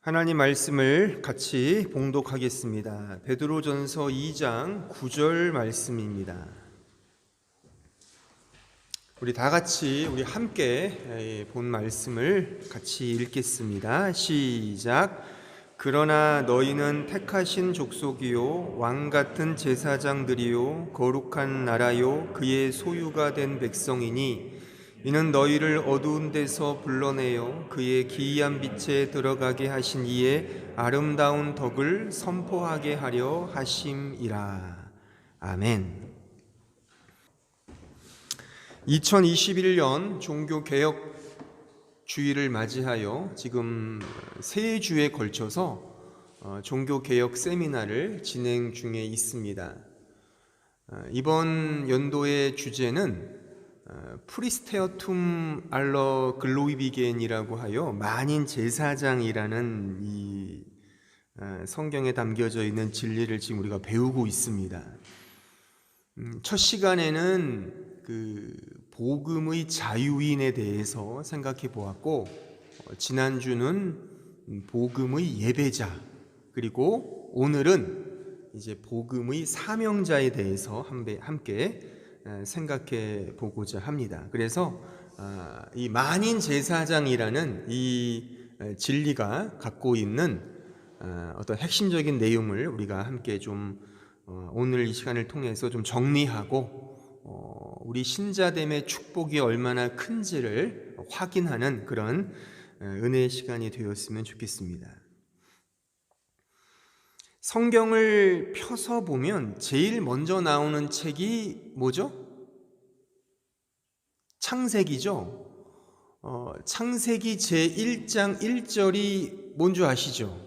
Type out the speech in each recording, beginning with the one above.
하나님 말씀을 같이 봉독하겠습니다. 베드로전서 2장 9절 말씀입니다. 우리 다 같이 함께 본 말씀을 같이 읽겠습니다. 시작. 그러나 너희는 택하신 족속이요 왕 같은 제사장들이요 거룩한 나라요 그의 소유가 된 백성이니 이는 너희를 어두운 데서 불러내어 그의 기이한 빛에 들어가게 하신 이의 아름다운 덕을 선포하게 하려 하심이라. 아멘. 2021년 종교개혁 주의를 맞이하여 지금 세 주에 걸쳐서 종교개혁 세미나를 진행 중에 있습니다. 이번 연도의 주제는 프리스테어툼 알러 글로이비겐이라고 하여 만인 제사장이라는 이 성경에 담겨져 있는 진리를 지금 우리가 배우고 있습니다. 첫 시간에는 그 복음의 자유인에 대해서 생각해 보았고, 지난주는 복음의 예배자, 그리고 오늘은 이제 복음의 사명자에 대해서 함께 생각해 보고자 합니다. 그래서 이 만인 제사장이라는 이 진리가 갖고 있는 어떤 핵심적인 내용을 우리가 함께 좀 오늘 이 시간을 통해서 좀 정리하고 우리 신자됨의 축복이 얼마나 큰지를 확인하는 그런 은혜의 시간이 되었으면 좋겠습니다. 성경을 펴서 보면 제일 먼저 나오는 책이 뭐죠? 창세기죠. 창세기 제1장 1절이 뭔지 아시죠?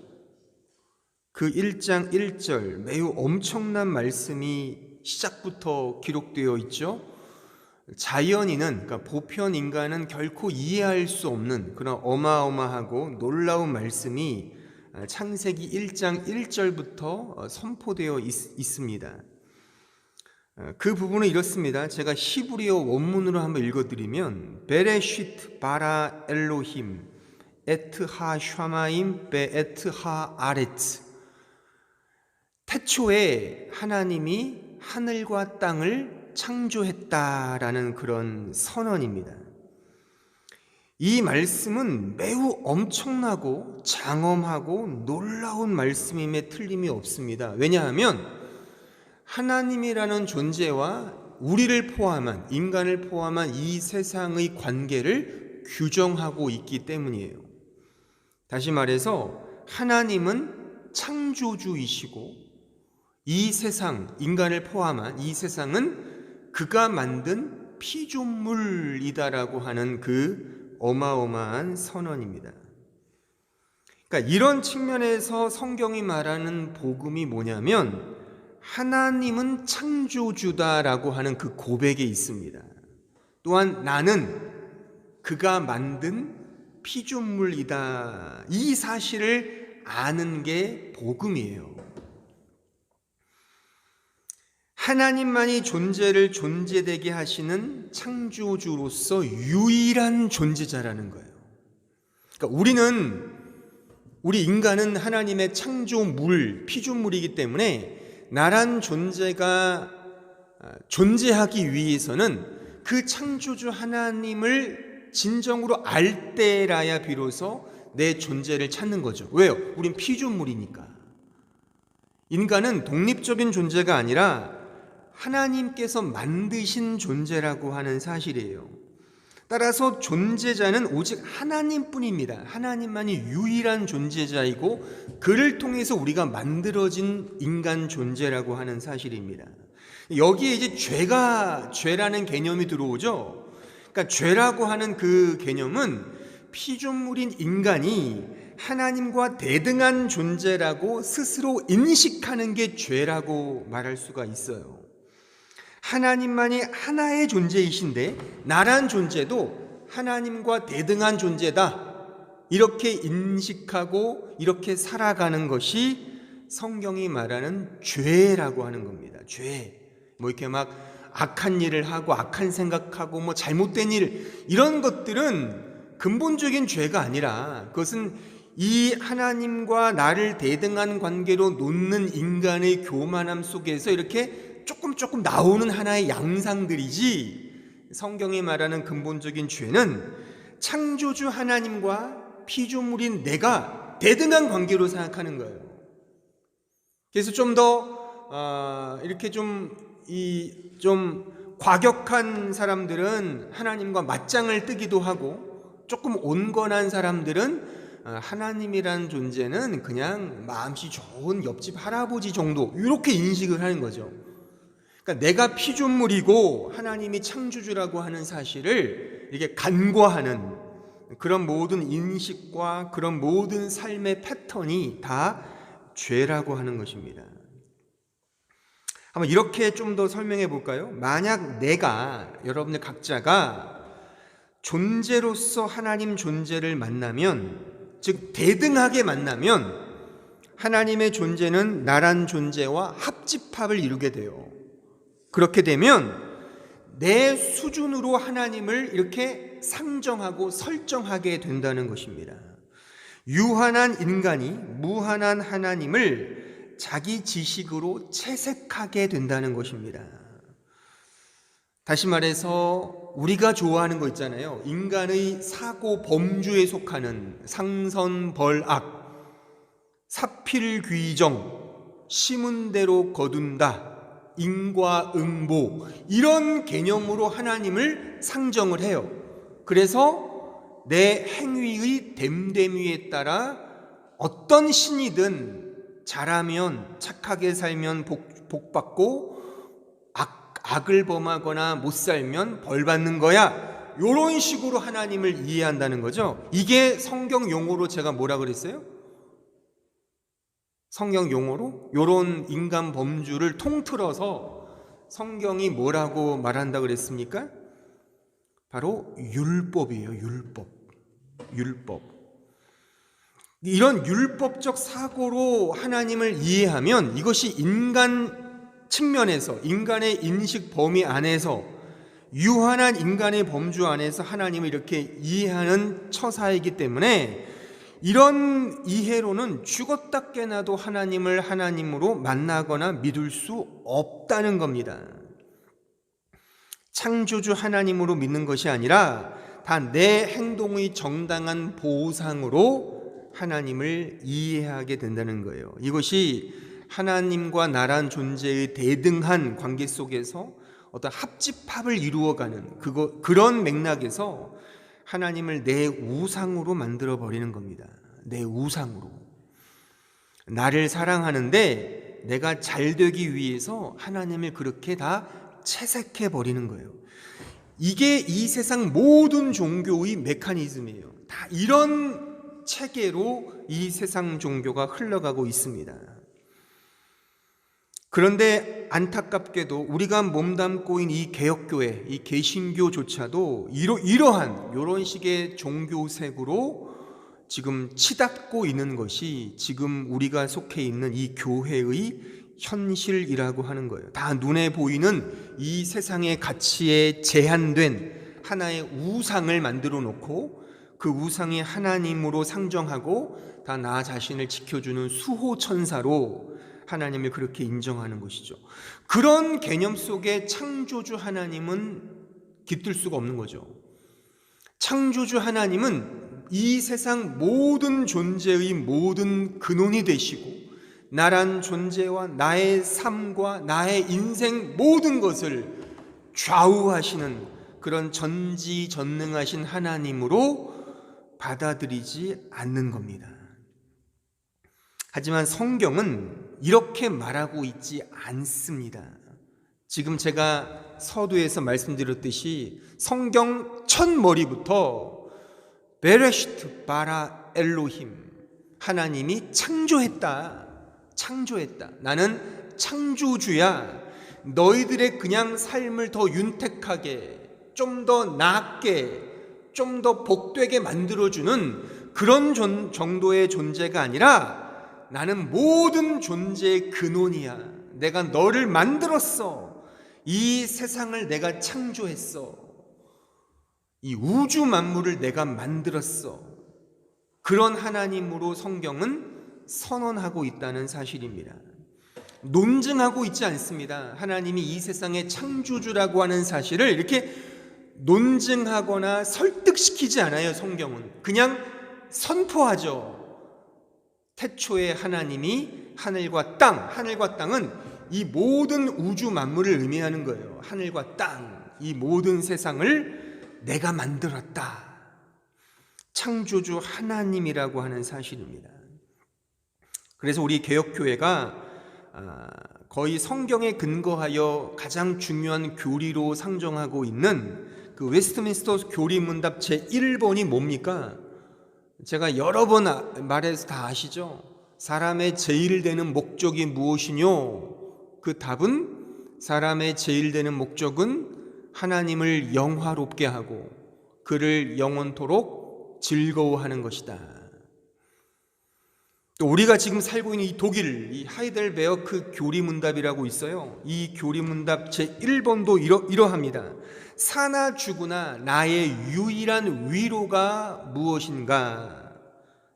그 1장 1절 매우 엄청난 말씀이 시작부터 기록되어 있죠. 자연인은, 그러니까 보편 인간은 결코 이해할 수 없는 그런 어마어마하고 놀라운 말씀이 창세기 1장 1절부터 선포되어 있습니다. 그 부분은 이렇습니다. 제가 히브리어 원문으로 한번 읽어드리면 베레시트 바라 엘로힘 에트하 샤마임 베 에트하 아레츠, 태초에 하나님이 하늘과 땅을 창조했다라는 그런 선언입니다. 이 말씀은 매우 엄청나고 장엄하고 놀라운 말씀임에 틀림이 없습니다. 왜냐하면 하나님이라는 존재와 우리를 포함한, 인간을 포함한 이 세상의 관계를 규정하고 있기 때문이에요. 다시 말해서 하나님은 창조주이시고 이 세상, 인간을 포함한 이 세상은 그가 만든 피조물이다라고 하는 그 어마어마한 선언입니다. 그러니까 이런 측면에서 성경이 말하는 복음이 뭐냐면 하나님은 창조주다라고 하는 그 고백에 있습니다. 또한 나는 그가 만든 피조물이다, 이 사실을 아는 게 복음이에요. 하나님만이 존재를 존재되게 하시는 창조주로서 유일한 존재자라는 거예요. 그러니까 우리 인간은 하나님의 창조물, 피조물이기 때문에 나란 존재가 존재하기 위해서는 그 창조주 하나님을 진정으로 알 때라야 비로소 내 존재를 찾는 거죠. 왜요? 우린 피조물이니까. 인간은 독립적인 존재가 아니라 하나님께서 만드신 존재라고 하는 사실이에요. 따라서 존재자는 오직 하나님뿐입니다. 하나님만이 유일한 존재자이고 그를 통해서 우리가 만들어진 인간 존재라고 하는 사실입니다. 여기에 이제 죄라는 개념이 들어오죠. 그러니까 죄라고 하는 그 개념은 피조물인 인간이 하나님과 대등한 존재라고 스스로 인식하는 게 죄라고 말할 수가 있어요. 하나님만이 하나의 존재이신데 나란 존재도 하나님과 대등한 존재다, 이렇게 인식하고 이렇게 살아가는 것이 성경이 말하는 죄라고 하는 겁니다. 죄. 이렇게 막 악한 일을 하고 악한 생각하고 잘못된 일, 이런 것들은 근본적인 죄가 아니라 그것은 이 하나님과 나를 대등한 관계로 놓는 인간의 교만함 속에서 이렇게 조금 나오는 하나의 양상들이지, 성경이 말하는 근본적인 죄는 창조주 하나님과 피조물인 내가 대등한 관계로 생각하는 거예요. 그래서 좀 더 이렇게 좀 과격한 사람들은 하나님과 맞짱을 뜨기도 하고, 조금 온건한 사람들은 하나님이란 존재는 그냥 마음씨 좋은 옆집 할아버지 정도, 이렇게 인식을 하는 거죠. 그러니까 내가 피조물이고 하나님이 창조주라고 하는 사실을 이렇게 간과하는 그런 모든 인식과 그런 모든 삶의 패턴이 다 죄라고 하는 것입니다. 한번 이렇게 좀 더 설명해 볼까요? 만약 내가, 여러분들 각자가 존재로서 하나님 존재를 만나면, 즉 대등하게 만나면 하나님의 존재는 나란 존재와 합집합을 이루게 돼요. 그렇게 되면 내 수준으로 하나님을 이렇게 상정하고 설정하게 된다는 것입니다. 유한한 인간이 무한한 하나님을 자기 지식으로 채색하게 된다는 것입니다. 다시 말해서 우리가 좋아하는 거 있잖아요. 인간의 사고 범주에 속하는 상선벌악, 사필귀정, 심은 대로 거둔다, 인과응보, 이런 개념으로 하나님을 상정을 해요. 그래서 내 행위의 됨됨이에 따라 어떤 신이든 잘하면, 착하게 살면 복받고, 악을 범하거나 못 살면 벌 받는 거야, 이런 식으로 하나님을 이해한다는 거죠. 이게 성경 용어로 제가 뭐라 그랬어요? 성경 용어로 이런 인간 범주를 통틀어서 성경이 뭐라고 말한다 그랬습니까? 바로 율법이에요. 율법. 이런 율법적 사고로 하나님을 이해하면 이것이 인간 측면에서, 인간의 인식 범위 안에서, 유한한 인간의 범주 안에서 하나님을 이렇게 이해하는 처사이기 때문에 이런 이해로는 죽었다 깨나도 하나님을 하나님으로 만나거나 믿을 수 없다는 겁니다. 창조주 하나님으로 믿는 것이 아니라 다 내 행동의 정당한 보상으로 하나님을 이해하게 된다는 거예요. 이것이 하나님과 나란 존재의 대등한 관계 속에서 어떤 합집합을 이루어가는 그런 맥락에서 하나님을 내 우상으로 만들어 버리는 겁니다. 내 우상으로. 나를 사랑하는데 내가 잘 되기 위해서 하나님을 그렇게 다 채색해 버리는 거예요. 이게 이 세상 모든 종교의 메커니즘이에요. 다 이런 체계로 이 세상 종교가 흘러가고 있습니다. 그런데 안타깝게도 우리가 몸담고 있는 이 개혁교회, 이 개신교조차도 이런 식의 종교색으로 지금 치닫고 있는 것이 지금 우리가 속해 있는 이 교회의 현실이라고 하는 거예요. 다 눈에 보이는 이 세상의 가치에 제한된 하나의 우상을 만들어 놓고 그 우상이 하나님으로 상정하고 다 나 자신을 지켜주는 수호천사로 하나님을 그렇게 인정하는 것이죠. 그런 개념 속에 창조주 하나님은 깃들 수가 없는 거죠. 창조주 하나님은 이 세상 모든 존재의 모든 근원이 되시고 나란 존재와 나의 삶과 나의 인생 모든 것을 좌우하시는 그런 전지전능하신 하나님으로 받아들이지 않는 겁니다. 하지만 성경은 이렇게 말하고 있지 않습니다. 지금 제가 서두에서 말씀드렸듯이 성경 첫머리부터 베레시트 바라 엘로힘, 하나님이 창조했다. 나는 창조주야. 너희들의 그냥 삶을 더 윤택하게, 좀 더 낫게, 좀 더 복되게 만들어주는 그런 정도의 존재가 아니라 나는 모든 존재의 근원이야. 내가 너를 만들었어. 이 세상을 내가 창조했어. 이 우주 만물을 내가 만들었어. 그런 하나님으로 성경은 선언하고 있다는 사실입니다. 논증하고 있지 않습니다. 하나님이 이 세상의 창조주라고 하는 사실을 이렇게 논증하거나 설득시키지 않아요. 성경은 그냥 선포하죠. 태초에 하나님이 하늘과 땅은 이 모든 우주 만물을 의미하는 거예요. 하늘과 땅, 이 모든 세상을 내가 만들었다. 창조주 하나님이라고 하는 사실입니다. 그래서 우리 개혁교회가 거의 성경에 근거하여 가장 중요한 교리로 상정하고 있는 그 웨스트민스터 교리문답 제1번이 뭡니까? 제가 여러 번 말해서 다 아시죠? 사람의 제일 되는 목적이 무엇이뇨? 그 답은 사람의 제일 되는 목적은 하나님을 영화롭게 하고 그를 영원토록 즐거워하는 것이다. 또 우리가 지금 살고 있는 이 독일, 이 하이델베어크 교리문답이라고 있어요. 이 교리문답 제1번도 이러합니다. 사나 죽으나 나의 유일한 위로가 무엇인가?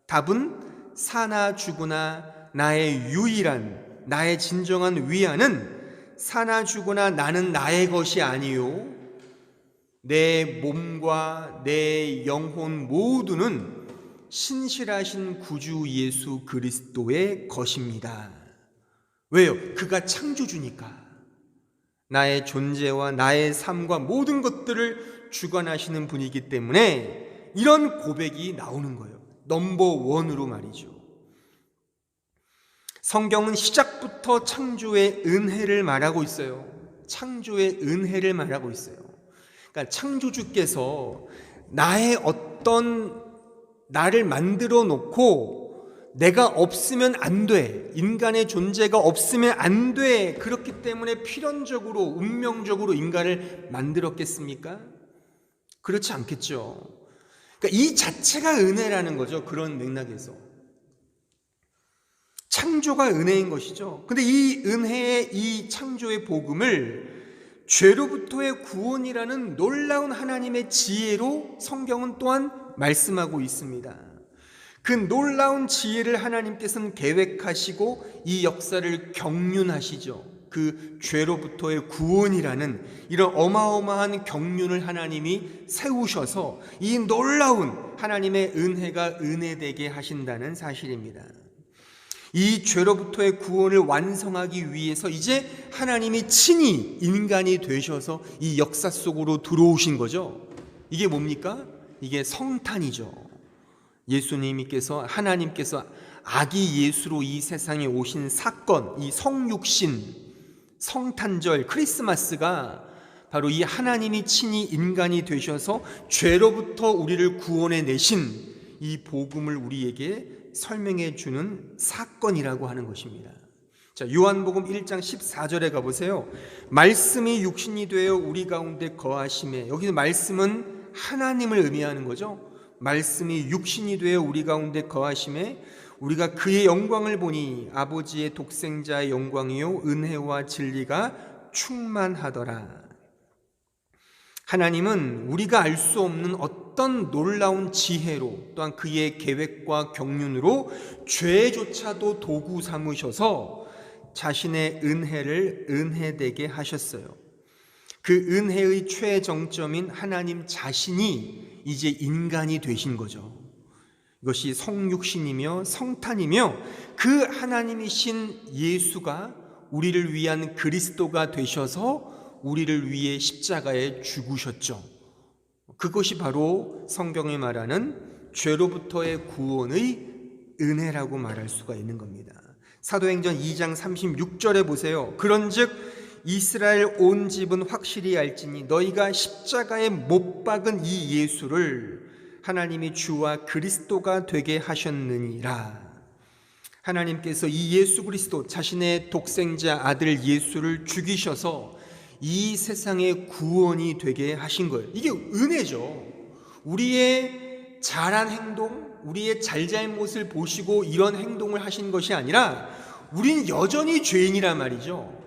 답은 사나 죽으나 나의 진정한 위안은 사나 죽으나 나는 나의 것이 아니요 내 몸과 내 영혼 모두는 신실하신 구주 예수 그리스도의 것입니다. 왜요? 그가 창조주니까. 나의 존재와 나의 삶과 모든 것들을 주관하시는 분이기 때문에 이런 고백이 나오는 거예요. 넘버 원으로 말이죠. 성경은 시작부터 창조의 은혜를 말하고 있어요. 창조의 은혜를 말하고 있어요. 그러니까 창조주께서 나를 만들어 놓고 내가 없으면 안 돼. 인간의 존재가 없으면 안 돼. 그렇기 때문에 필연적으로 운명적으로 인간을 만들었겠습니까? 그렇지 않겠죠. 그러니까 이 자체가 은혜라는 거죠. 그런 맥락에서 창조가 은혜인 것이죠. 근데 이 은혜의 이 창조의 복음을 죄로부터의 구원이라는 놀라운 하나님의 지혜로 성경은 또한 말씀하고 있습니다. 그 놀라운 지혜를 하나님께서는 계획하시고 이 역사를 경륜하시죠. 그 죄로부터의 구원이라는 이런 어마어마한 경륜을 하나님이 세우셔서 이 놀라운 하나님의 은혜가 은혜되게 하신다는 사실입니다. 이 죄로부터의 구원을 완성하기 위해서 이제 하나님이 친히 인간이 되셔서 이 역사 속으로 들어오신 거죠. 이게 뭡니까? 이게 성탄이죠. 하나님께서 아기 예수로 이 세상에 오신 사건, 이 성육신, 성탄절, 크리스마스가 바로 이 하나님이 친히 인간이 되셔서 죄로부터 우리를 구원해 내신 이 복음을 우리에게 설명해 주는 사건이라고 하는 것입니다. 자, 요한복음 1장 14절에 가보세요. 말씀이 육신이 되어 우리 가운데 거하심에, 여기서 말씀은 하나님을 의미하는 거죠. 말씀이 육신이 되어 우리 가운데 거하심에 우리가 그의 영광을 보니 아버지의 독생자의 영광이요 은혜와 진리가 충만하더라. 하나님은 우리가 알 수 없는 어떤 놀라운 지혜로 또한 그의 계획과 경륜으로 죄조차도 도구 삼으셔서 자신의 은혜를 은혜되게 하셨어요. 그 은혜의 최정점인 하나님 자신이 이제 인간이 되신 거죠. 이것이 성육신이며 성탄이며 그 하나님이신 예수가 우리를 위한 그리스도가 되셔서 우리를 위해 십자가에 죽으셨죠. 그것이 바로 성경이 말하는 죄로부터의 구원의 은혜라고 말할 수가 있는 겁니다. 사도행전 2장 36절에 보세요. 그런즉 이스라엘 온 집은 확실히 알지니 너희가 십자가에 못 박은 이 예수를 하나님이 주와 그리스도가 되게 하셨느니라. 하나님께서 이 예수 그리스도 자신의 독생자 아들 예수를 죽이셔서 이 세상의 구원이 되게 하신 거예요. 이게 은혜죠. 우리의 잘한 행동, 우리의 잘잘못을 보시고 이런 행동을 하신 것이 아니라 우리는 여전히 죄인이란 말이죠.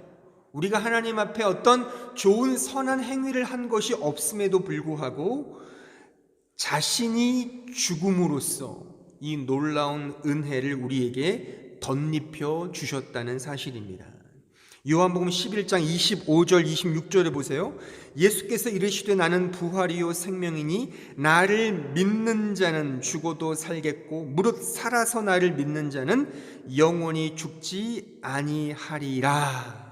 우리가 하나님 앞에 어떤 좋은 선한 행위를 한 것이 없음에도 불구하고 자신이 죽음으로써 이 놀라운 은혜를 우리에게 덧입혀 주셨다는 사실입니다. 요한복음 11장 25절 26절에 보세요. 예수께서 이르시되 나는 부활이요 생명이니 나를 믿는 자는 죽어도 살겠고 무릇 살아서 나를 믿는 자는 영원히 죽지 아니하리라.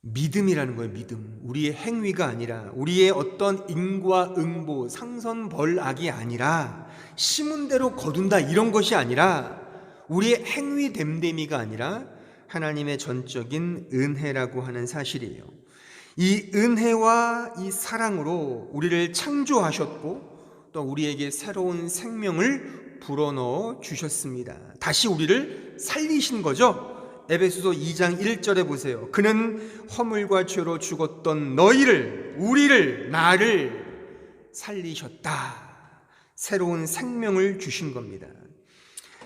믿음이라는 거예요. 믿음. 우리의 행위가 아니라, 우리의 어떤 인과응보, 상선벌악이 아니라, 심은 대로 거둔다 이런 것이 아니라, 우리의 행위 됨됨이가 아니라 하나님의 전적인 은혜라고 하는 사실이에요. 이 은혜와 이 사랑으로 우리를 창조하셨고 또 우리에게 새로운 생명을 불어넣어 주셨습니다. 다시 우리를 살리신 거죠. 에베소서 2장 1절에 보세요. 그는 허물과 죄로 죽었던 너희를, 우리를, 나를 살리셨다. 새로운 생명을 주신 겁니다.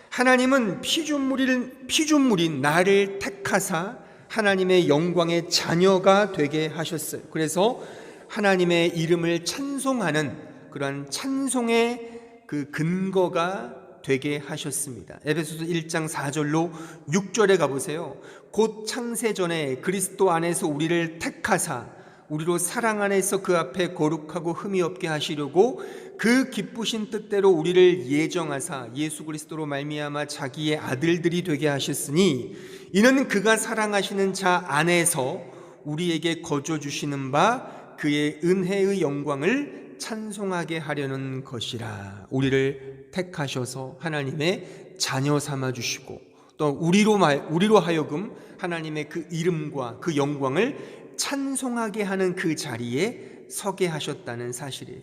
하나님은 피조물인 나를 택하사 하나님의 영광의 자녀가 되게 하셨어요. 그래서 하나님의 이름을 찬송하는 그러한 찬송의 그 근거가 되게 하셨습니다. 에베소서 1장 4절로 6절에 가보세요. 곧 창세전에 그리스도 안에서 우리를 택하사 우리로 사랑 안에서 그 앞에 거룩하고 흠이 없게 하시려고 그 기쁘신 뜻대로 우리를 예정하사 예수 그리스도로 말미암아 자기의 아들들이 되게 하셨으니 이는 그가 사랑하시는 자 안에서 우리에게 거저 주시는 바 그의 은혜의 영광을 찬송하게 하려는 것이라. 우리를 택하셔서 하나님의 자녀 삼아 주시고 또 우리로 하여금 하나님의 그 이름과 그 영광을 찬송하게 하는 그 자리에 서게 하셨다는 사실이에요.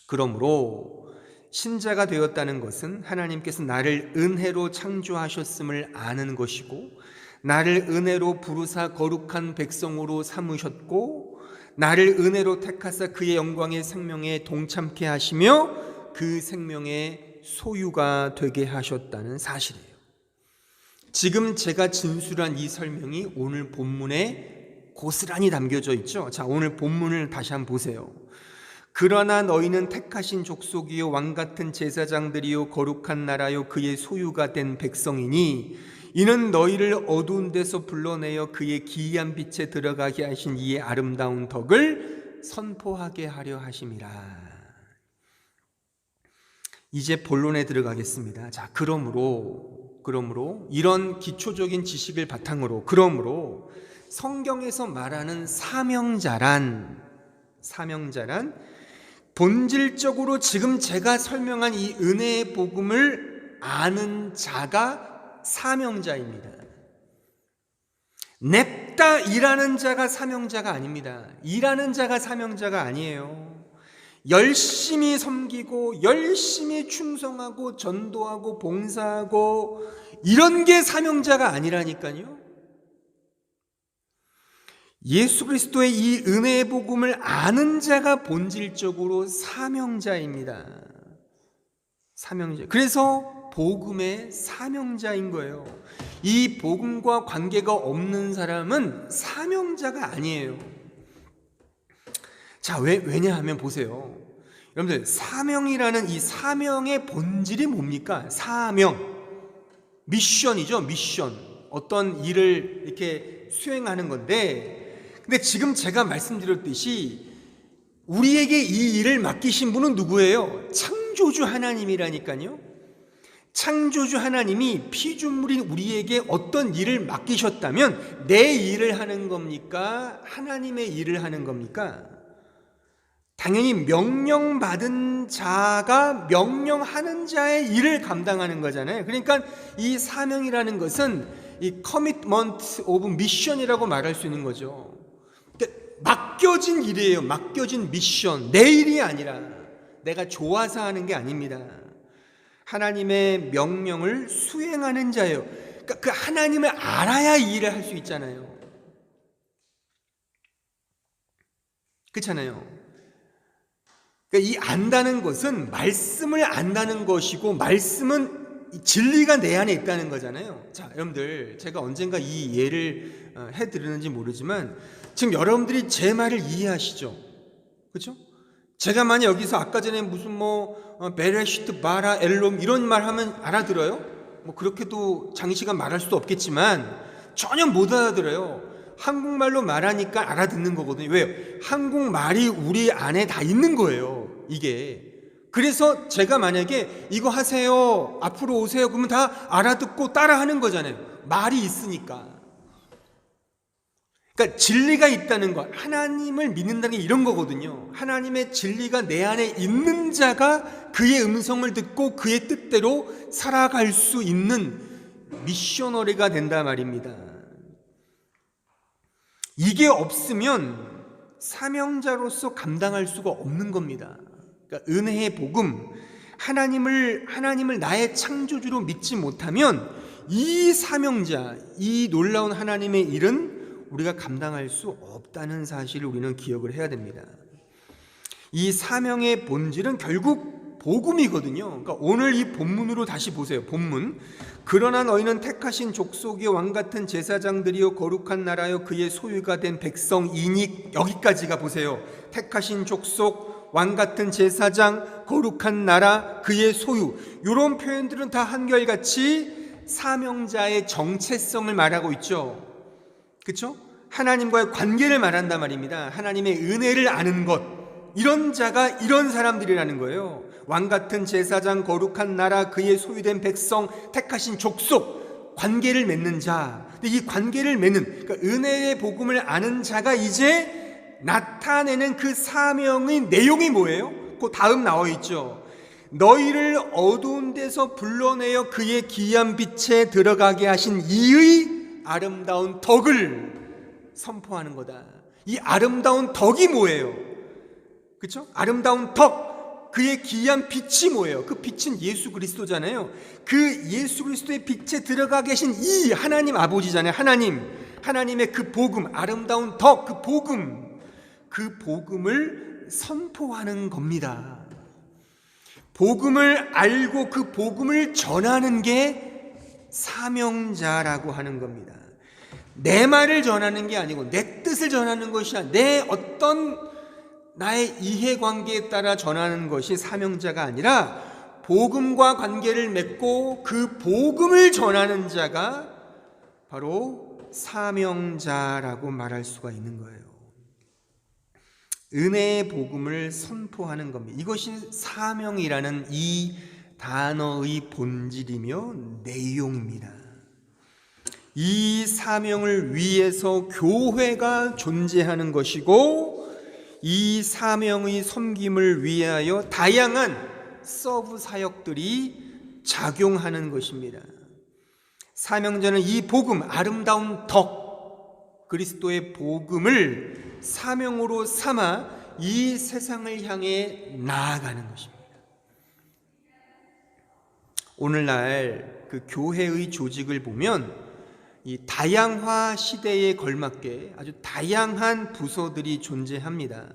그러므로 신자가 되었다는 것은 하나님께서 나를 은혜로 창조하셨음을 아는 것이고 나를 은혜로 부르사 거룩한 백성으로 삼으셨고 나를 은혜로 택하사 그의 영광의 생명에 동참케 하시며 그 생명의 소유가 되게 하셨다는 사실이에요. 지금 제가 진술한 이 설명이 오늘 본문에 고스란히 담겨져 있죠. 자, 오늘 본문을 다시 한번 보세요. 그러나 너희는 택하신 족속이요 왕같은 제사장들이요 거룩한 나라요 그의 소유가 된 백성이니 이는 너희를 어두운 데서 불러내어 그의 기이한 빛에 들어가게 하신 이의 아름다운 덕을 선포하게 하려 하심이라. 이제 본론에 들어가겠습니다. 자, 그러므로 이런 기초적인 지식을 바탕으로 그러므로 성경에서 말하는 사명자란 본질적으로 지금 제가 설명한 이 은혜의 복음을 아는 자가 사명자입니다. 냅다 일하는 자가 사명자가 아닙니다. 일하는 자가 사명자가 아니에요. 열심히 섬기고 열심히 충성하고 전도하고 봉사하고 이런 게 사명자가 아니라니까요. 예수 그리스도의 이 은혜의 복음을 아는 자가 본질적으로 사명자입니다. 사명자. 그래서 복음의 사명자인 거예요. 이 복음과 관계가 없는 사람은 사명자가 아니에요. 자, 왜냐하면 보세요. 여러분들, 사명이라는 이 사명의 본질이 뭡니까? 사명. 미션이죠, 미션. 어떤 일을 이렇게 수행하는 건데, 근데 지금 제가 말씀드렸듯이 우리에게 이 일을 맡기신 분은 누구예요? 창조주 하나님이라니까요. 창조주 하나님이 피조물인 우리에게 어떤 일을 맡기셨다면 내 일을 하는 겁니까? 하나님의 일을 하는 겁니까? 당연히 명령받은 자가 명령하는 자의 일을 감당하는 거잖아요. 그러니까 이 사명이라는 것은 이 commitment of mission이라고 말할 수 있는 거죠. 맡겨진 일이에요. 맡겨진 미션. 내 일이 아니라 내가 좋아서 하는 게 아닙니다. 하나님의 명령을 수행하는 자예요. 그러니까 그 하나님을 알아야 이 일을 할 수 있잖아요. 그렇잖아요. 그러니까 이 안다는 것은 말씀을 안다는 것이고 말씀은 진리가 내 안에 있다는 거잖아요. 자, 여러분들, 제가 언젠가 이 예를 해드리는지 모르지만 지금 여러분들이 제 말을 이해하시죠? 그렇죠? 제가 만약 여기서 아까 전에 무슨 베레시트 바라 엘롬 이런 말 하면 알아들어요? 그렇게도 장시간 말할 수도 없겠지만 전혀 못 알아들어요. 한국말로 말하니까 알아듣는 거거든요. 왜요? 한국말이 우리 안에 다 있는 거예요, 이게. 그래서 제가 만약에 이거 하세요, 앞으로 오세요, 그러면 다 알아듣고 따라하는 거잖아요. 말이 있으니까. 그러니까 진리가 있다는 것, 하나님을 믿는다는 게 이런 거거든요. 하나님의 진리가 내 안에 있는 자가 그의 음성을 듣고 그의 뜻대로 살아갈 수 있는 미셔너리가 된다 말입니다. 이게 없으면 사명자로서 감당할 수가 없는 겁니다. 그러니까 은혜의 복음, 하나님을 나의 창조주로 믿지 못하면 이 사명자, 이 놀라운 하나님의 일은 우리가 감당할 수 없다는 사실을 우리는 기억을 해야 됩니다. 이 사명의 본질은 결국 복음이거든요. 그러니까 오늘 이 본문으로 다시 보세요. 본문. 그러나 너희는 택하신 족속의 왕 같은 제사장들이요 거룩한 나라요 그의 소유가 된 백성이니, 여기까지가 보세요. 택하신 족속, 왕 같은 제사장, 거룩한 나라, 그의 소유. 이런 표현들은 다 한결같이 사명자의 정체성을 말하고 있죠. 그렇죠? 하나님과의 관계를 말한단 말입니다. 하나님의 은혜를 아는 것, 이런 자가 이런 사람들이라는 거예요. 왕 같은 제사장, 거룩한 나라, 그의 소유된 백성, 택하신 족속, 관계를 맺는 자. 근데 이 관계를 맺는, 그러니까 은혜의 복음을 아는 자가 이제 나타내는 그 사명의 내용이 뭐예요? 그 다음 나와 있죠. 너희를 어두운 데서 불러내어 그의 귀한 빛에 들어가게 하신 이의 아름다운 덕을 선포하는 거다. 이 아름다운 덕이 뭐예요? 그렇죠? 아름다운 덕, 그의 귀한 빛이 뭐예요? 그 빛은 예수 그리스도잖아요. 그 예수 그리스도의 빛에 들어가 계신 이 하나님 아버지잖아요. 하나님의 그 복음, 아름다운 덕, 그 복음을 선포하는 겁니다. 복음을 알고 그 복음을 전하는 게 사명자라고 하는 겁니다. 내 말을 전하는 게 아니고 내 뜻을 전하는 것이 아니라 내 어떤 나의 이해관계에 따라 전하는 것이 사명자가 아니라 복음과 관계를 맺고 그 복음을 전하는 자가 바로 사명자라고 말할 수가 있는 거예요. 은혜의 복음을 선포하는 겁니다. 이것이 사명이라는 이 단어의 본질이며 내용입니다. 이 사명을 위해서 교회가 존재하는 것이고, 이 사명의 섬김을 위하여 다양한 서브 사역들이 작용하는 것입니다. 사명자는 이 복음, 아름다운 덕, 그리스도의 복음을 사명으로 삼아 이 세상을 향해 나아가는 것입니다. 오늘날 그 교회의 조직을 보면 이 다양화 시대에 걸맞게 아주 다양한 부서들이 존재합니다.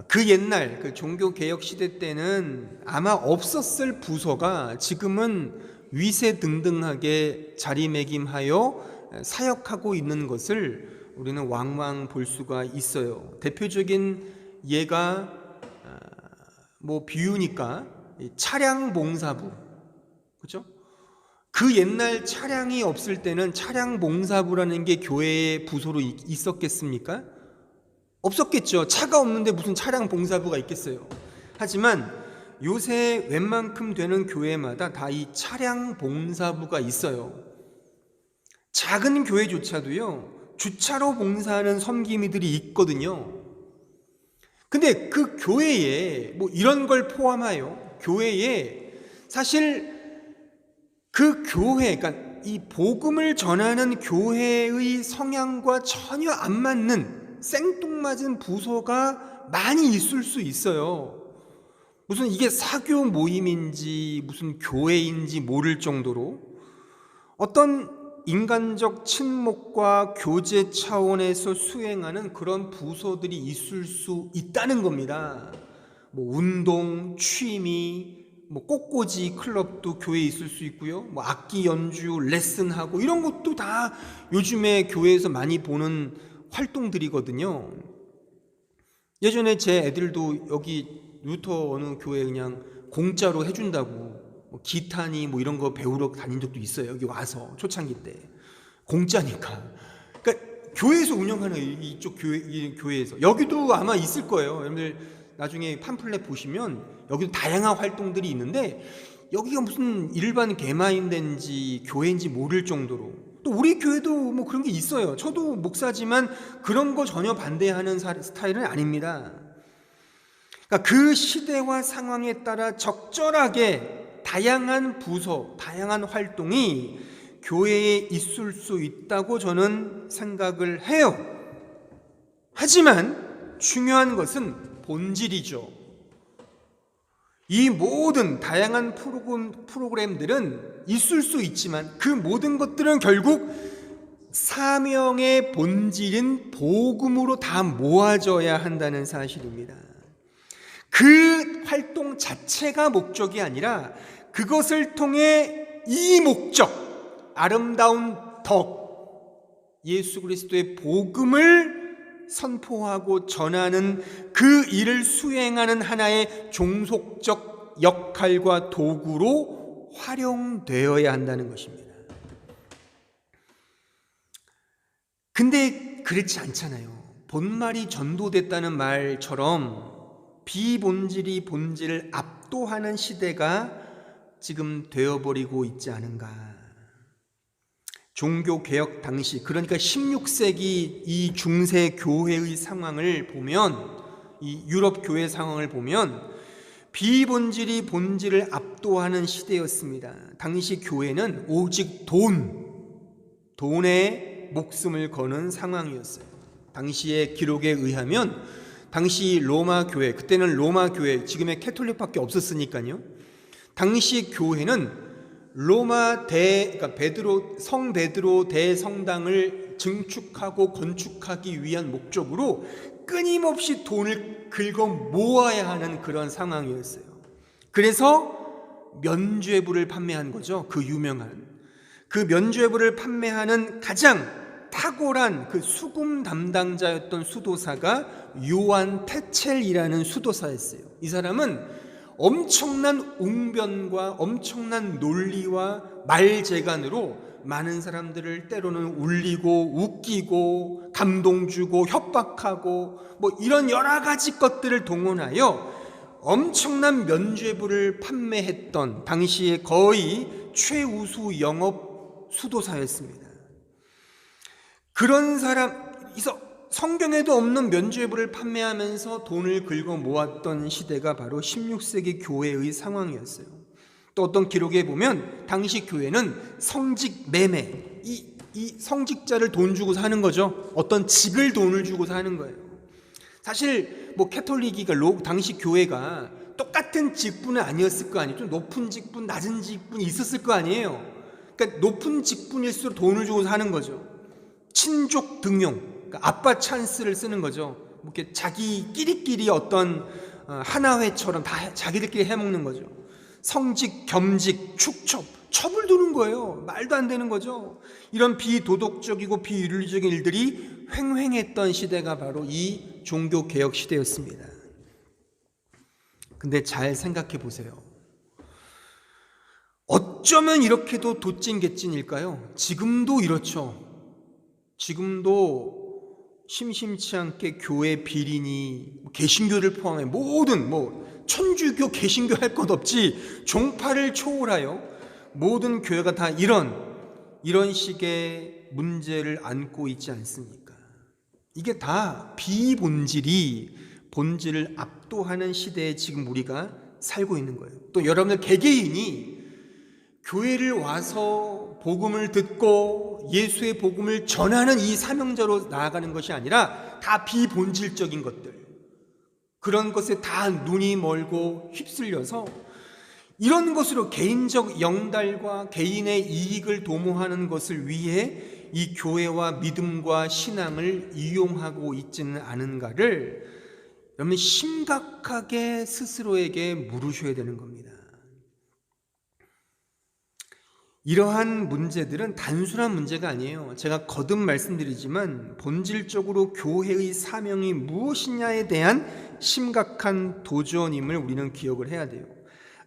그 옛날 그 종교개혁 시대 때는 아마 없었을 부서가 지금은 위세등등하게 자리매김하여 사역하고 있는 것을 우리는 왕왕 볼 수가 있어요. 대표적인 예가 비유니까 차량봉사부, 그렇죠? 그 옛날 차량이 없을 때는 차량봉사부라는 게 교회의 부서로 있었겠습니까? 없었겠죠. 차가 없는데 무슨 차량봉사부가 있겠어요. 하지만 요새 웬만큼 되는 교회마다 다 이 차량봉사부가 있어요. 작은 교회조차도요, 주차로 봉사하는 섬김이들이 있거든요. 근데 그 교회에 이런 걸 포함하여 교회에 사실 그 교회, 그러니까 이 복음을 전하는 교회의 성향과 전혀 안 맞는 생뚱맞은 부서가 많이 있을 수 있어요. 무슨 이게 사교 모임인지 무슨 교회인지 모를 정도로 어떤 인간적 친목과 교제 차원에서 수행하는 그런 부서들이 있을 수 있다는 겁니다. 운동, 취미, 꽃꽂이 클럽도 교회에 있을 수 있고요. 악기 연주, 레슨하고 이런 것도 다 요즘에 교회에서 많이 보는 활동들이거든요. 예전에 제 애들도 여기 루터 어느 교회 그냥 공짜로 해준다고 뭐 기타니 뭐 이런 거 배우러 다닌 적도 있어요. 여기 와서 초창기 때 공짜니까. 그러니까 교회에서 운영하는 이쪽 교회, 이 교회에서 여기도 아마 있을 거예요. 여러분들 나중에 팜플렛 보시면 여기도 다양한 활동들이 있는데 여기가 무슨 일반 개마인인지 교회인지 모를 정도로, 또 우리 교회도 뭐 그런 게 있어요. 저도 목사지만 그런 거 전혀 반대하는 스타일은 아닙니다. 그러니까 그 시대와 상황에 따라 적절하게 다양한 부서, 다양한 활동이 교회에 있을 수 있다고 저는 생각을 해요. 하지만 중요한 것은 본질이죠. 이 모든 다양한 프로그램들은 있을 수 있지만 그 모든 것들은 결국 사명의 본질인 복음으로 다 모아져야 한다는 사실입니다. 그 활동 자체가 목적이 아니라 그것을 통해 이 목적, 아름다운 덕, 예수 그리스도의 복음을 선포하고 전하는 그 일을 수행하는 하나의 종속적 역할과 도구로 활용되어야 한다는 것입니다. 근데 그렇지 않잖아요. 본말이 전도됐다는 말처럼 비본질이 본질을 압도하는 시대가 지금 되어버리고 있지 않은가. 종교개혁 당시, 그러니까 16세기 이 중세 교회의 상황을 보면, 이 유럽 교회 상황을 보면 비본질이 본질을 압도하는 시대였습니다. 당시 교회는 오직 돈에 목숨을 거는 상황이었어요. 당시의 기록에 의하면 당시 로마 교회, 그때는 로마 교회, 지금의 캐톨릭밖에 없었으니까요. 당시 교회는 로마 그러니까 성 베드로 대성당을 증축하고 건축하기 위한 목적으로 끊임없이 돈을 긁어 모아야 하는 그런 상황이었어요. 그래서 면죄부를 판매한 거죠. 그 유명한 그 면죄부를 판매하는 가장 탁월한 그 수금 담당자였던 수도사가 요한 테첼이라는 수도사였어요. 이 사람은 엄청난 웅변과 엄청난 논리와 말재간으로 많은 사람들을 때로는 울리고 웃기고 감동 주고 협박하고 뭐 이런 여러 가지 것들을 동원하여 엄청난 면죄부를 판매했던 당시에 거의 최우수 영업 수도사였습니다. 그런 사람, 성경에도 없는 면죄부를 판매하면서 돈을 긁어 모았던 시대가 바로 16세기 교회의 상황이었어요. 또 어떤 기록에 보면 당시 교회는 성직 매매, 이 성직자를 돈 주고 사는 거죠. 어떤 직을 돈을 주고 사는 거예요. 사실 뭐 캐톨릭이가 당시 교회가 똑같은 직분은 아니었을 거 아니에요. 좀 높은 직분, 낮은 직분이 있었을 거 아니에요. 그러니까 높은 직분일수록 돈을 주고 사는 거죠. 친족 등용, 그러니까 아빠 찬스를 쓰는 거죠. 이렇게 자기끼리끼리 어떤 하나회처럼 다 자기들끼리 해먹는 거죠. 성직, 겸직, 축첩, 첩을 두는 거예요. 말도 안 되는 거죠. 이런 비도덕적이고 비윤리적인 일들이 횡행했던 시대가 바로 이 종교개혁 시대였습니다. 근데 잘 생각해 보세요. 어쩌면 이렇게도 도찐개찐일까요? 지금도 이렇죠. 지금도 심심치 않게 교회 비리니 개신교를 포함해 모든 천주교 개신교 할 것 없지 종파를 초월하여 모든 교회가 다 이런 식의 문제를 안고 있지 않습니까? 이게 다 비본질이 본질을 압도하는 시대에 지금 우리가 살고 있는 거예요. 또 여러분들 개개인이 교회를 와서 복음을 듣고 예수의 복음을 전하는 이 사명자로 나아가는 것이 아니라 다 비본질적인 것들, 그런 것에 다 눈이 멀고 휩쓸려서 이런 것으로 개인적 영달과 개인의 이익을 도모하는 것을 위해 이 교회와 믿음과 신앙을 이용하고 있지는 않은가를 여러분 심각하게 스스로에게 물으셔야 되는 겁니다. 이러한 문제들은 단순한 문제가 아니에요. 제가 거듭 말씀드리지만 본질적으로 교회의 사명이 무엇이냐에 대한 심각한 도전임을 우리는 기억을 해야 돼요.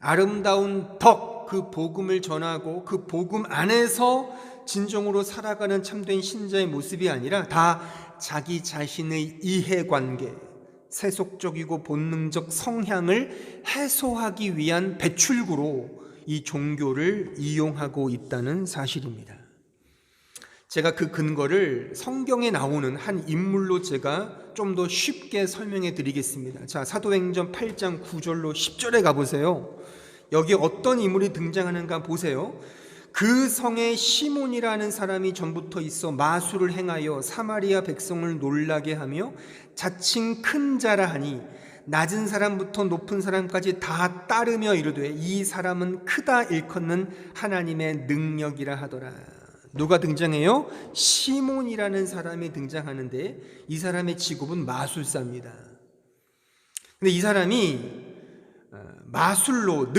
아름다운 덕, 그 복음을 전하고 그 복음 안에서 진정으로 살아가는 참된 신자의 모습이 아니라 다 자기 자신의 이해관계, 세속적이고 본능적 성향을 해소하기 위한 배출구로 이 종교를 이용하고 있다는 사실입니다. 제가 그 근거를 성경에 나오는 한 인물로 제가 좀 더 쉽게 설명해 드리겠습니다. 자, 사도행전 8장 9절로 10절에 가보세요. 여기 어떤 인물이 등장하는가 보세요. 그 성에 시몬이라는 사람이 전부터 있어 마술을 행하여 사마리아 백성을 놀라게 하며 자칭 큰 자라 하니 낮은 사람부터 높은 사람까지 다 따르며 이르되 이 사람은 크다 일컫는 하나님의 능력이라 하더라. 누가 등장해요? 시몬이라는 사람이 등장하는데 이 사람의 직업은 마술사입니다. 근데 이 사람이 마술로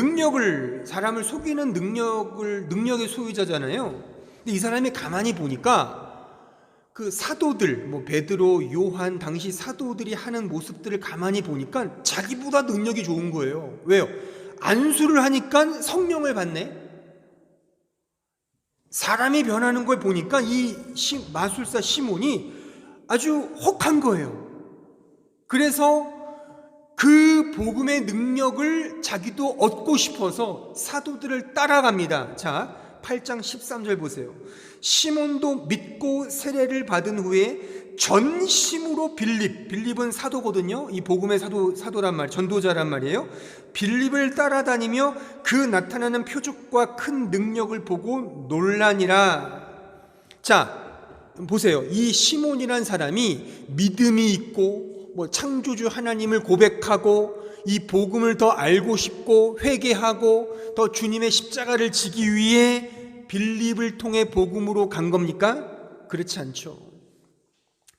사람을 속이는 능력의 소유자잖아요. 근데 이 사람이 가만히 보니까 그 사도들, 베드로, 요한 당시 사도들이 하는 모습들을 가만히 보니까 자기보다 능력이 좋은 거예요. 왜요? 안수를 하니까 성령을 받네. 사람이 변하는 걸 보니까 이 마술사 시몬이 아주 혹한 거예요. 그래서 그 복음의 능력을 자기도 얻고 싶어서 사도들을 따라갑니다. 자, 8장 13절 보세요. 시몬도 믿고 세례를 받은 후에 전심으로 빌립은 사도거든요. 이 복음의 사도란 말, 전도자란 말이에요. 빌립을 따라다니며 그 나타나는 표적과 큰 능력을 보고 놀라니라. 자, 보세요. 이 시몬이란 사람이 믿음이 있고 창조주 하나님을 고백하고 이 복음을 더 알고 싶고 회개하고 더 주님의 십자가를 지기 위해 빌립을 통해 복음으로 간 겁니까? 그렇지 않죠.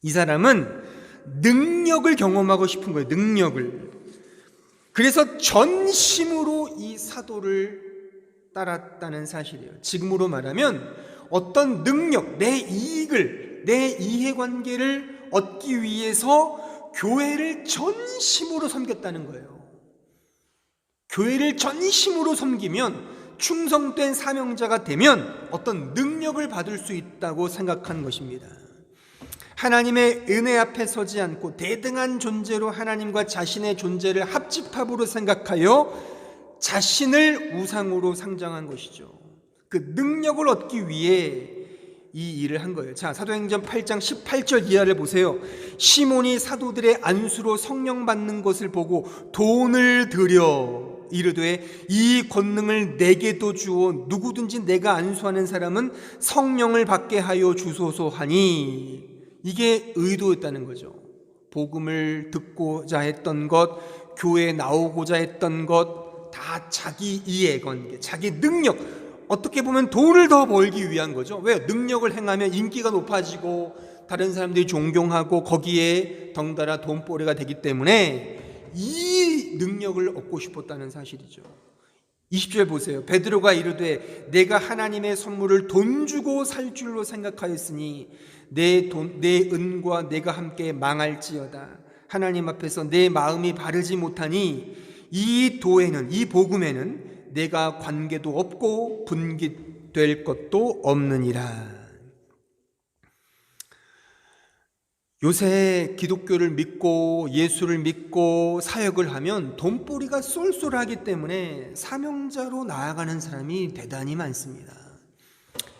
이 사람은 능력을 경험하고 싶은 거예요. 능력을. 그래서 전심으로 이 사도를 따랐다는 사실이에요. 지금으로 말하면 어떤 능력, 내 이익을, 내 이해관계를 얻기 위해서 교회를 전심으로 섬겼다는 거예요. 교회를 전심으로 섬기면 충성된 사명자가 되면 어떤 능력을 받을 수 있다고 생각한 것입니다. 하나님의 은혜 앞에 서지 않고 대등한 존재로 하나님과 자신의 존재를 합집합으로 생각하여 자신을 우상으로 상정한 것이죠. 그 능력을 얻기 위해 이 일을 한 거예요. 자, 사도행전 8장 18절 이하를 보세요. 시몬이 사도들의 안수로 성령 받는 것을 보고 돈을 들여 이르되 이 권능을 내게도 주어 누구든지 내가 안수하는 사람은 성령을 받게 하여 주소서 하니. 이게 의도였다는 거죠. 복음을 듣고자 했던 것, 교회에 나오고자 했던 것 다 자기 이해관계, 자기 능력, 어떻게 보면 돈을 더 벌기 위한 거죠. 왜? 능력을 행하면 인기가 높아지고 다른 사람들이 존경하고 거기에 덩달아 돈벌이가 되기 때문에 이 능력을 얻고 싶었다는 사실이죠. 20절 보세요. 베드로가 이르되 내가 하나님의 선물을 돈 주고 살 줄로 생각하였으니 내 은과 내가 함께 망할지어다. 하나님 앞에서 내 마음이 바르지 못하니 이 도에는, 이 복음에는 내가 관계도 없고 분깃될 것도 없느니라. 요새 기독교를 믿고 예수를 믿고 사역을 하면 돈벌이가 쏠쏠하기 때문에 사명자로 나아가는 사람이 대단히 많습니다.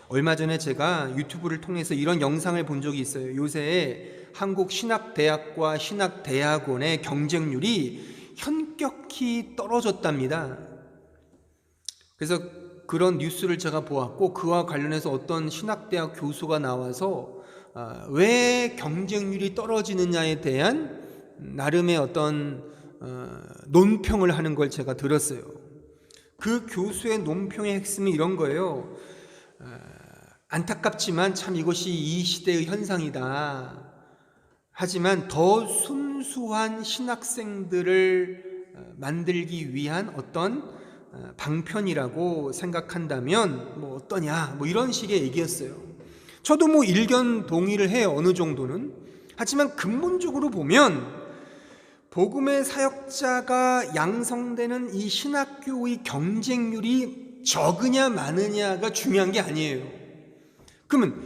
얼마 전에 제가 유튜브를 통해서 이런 영상을 본 적이 있어요. 요새 한국 신학대학과 신학대학원의 경쟁률이 현격히 떨어졌답니다. 그래서 그런 뉴스를 제가 보았고 그와 관련해서 어떤 신학대학 교수가 나와서 왜 경쟁률이 떨어지느냐에 대한 나름의 어떤 논평을 하는 걸 제가 들었어요. 그 교수의 논평의 핵심은 이런 거예요. 안타깝지만 참 이것이 이 시대의 현상이다. 하지만 더 순수한 신학생들을 만들기 위한 어떤 방편이라고 생각한다면 뭐 어떠냐, 뭐 이런 식의 얘기였어요. 저도 뭐 일견 동의를 해요, 어느 정도는. 하지만 근본적으로 보면 복음의 사역자가 양성되는 이 신학교의 경쟁률이 적으냐 많으냐가 중요한 게 아니에요. 그러면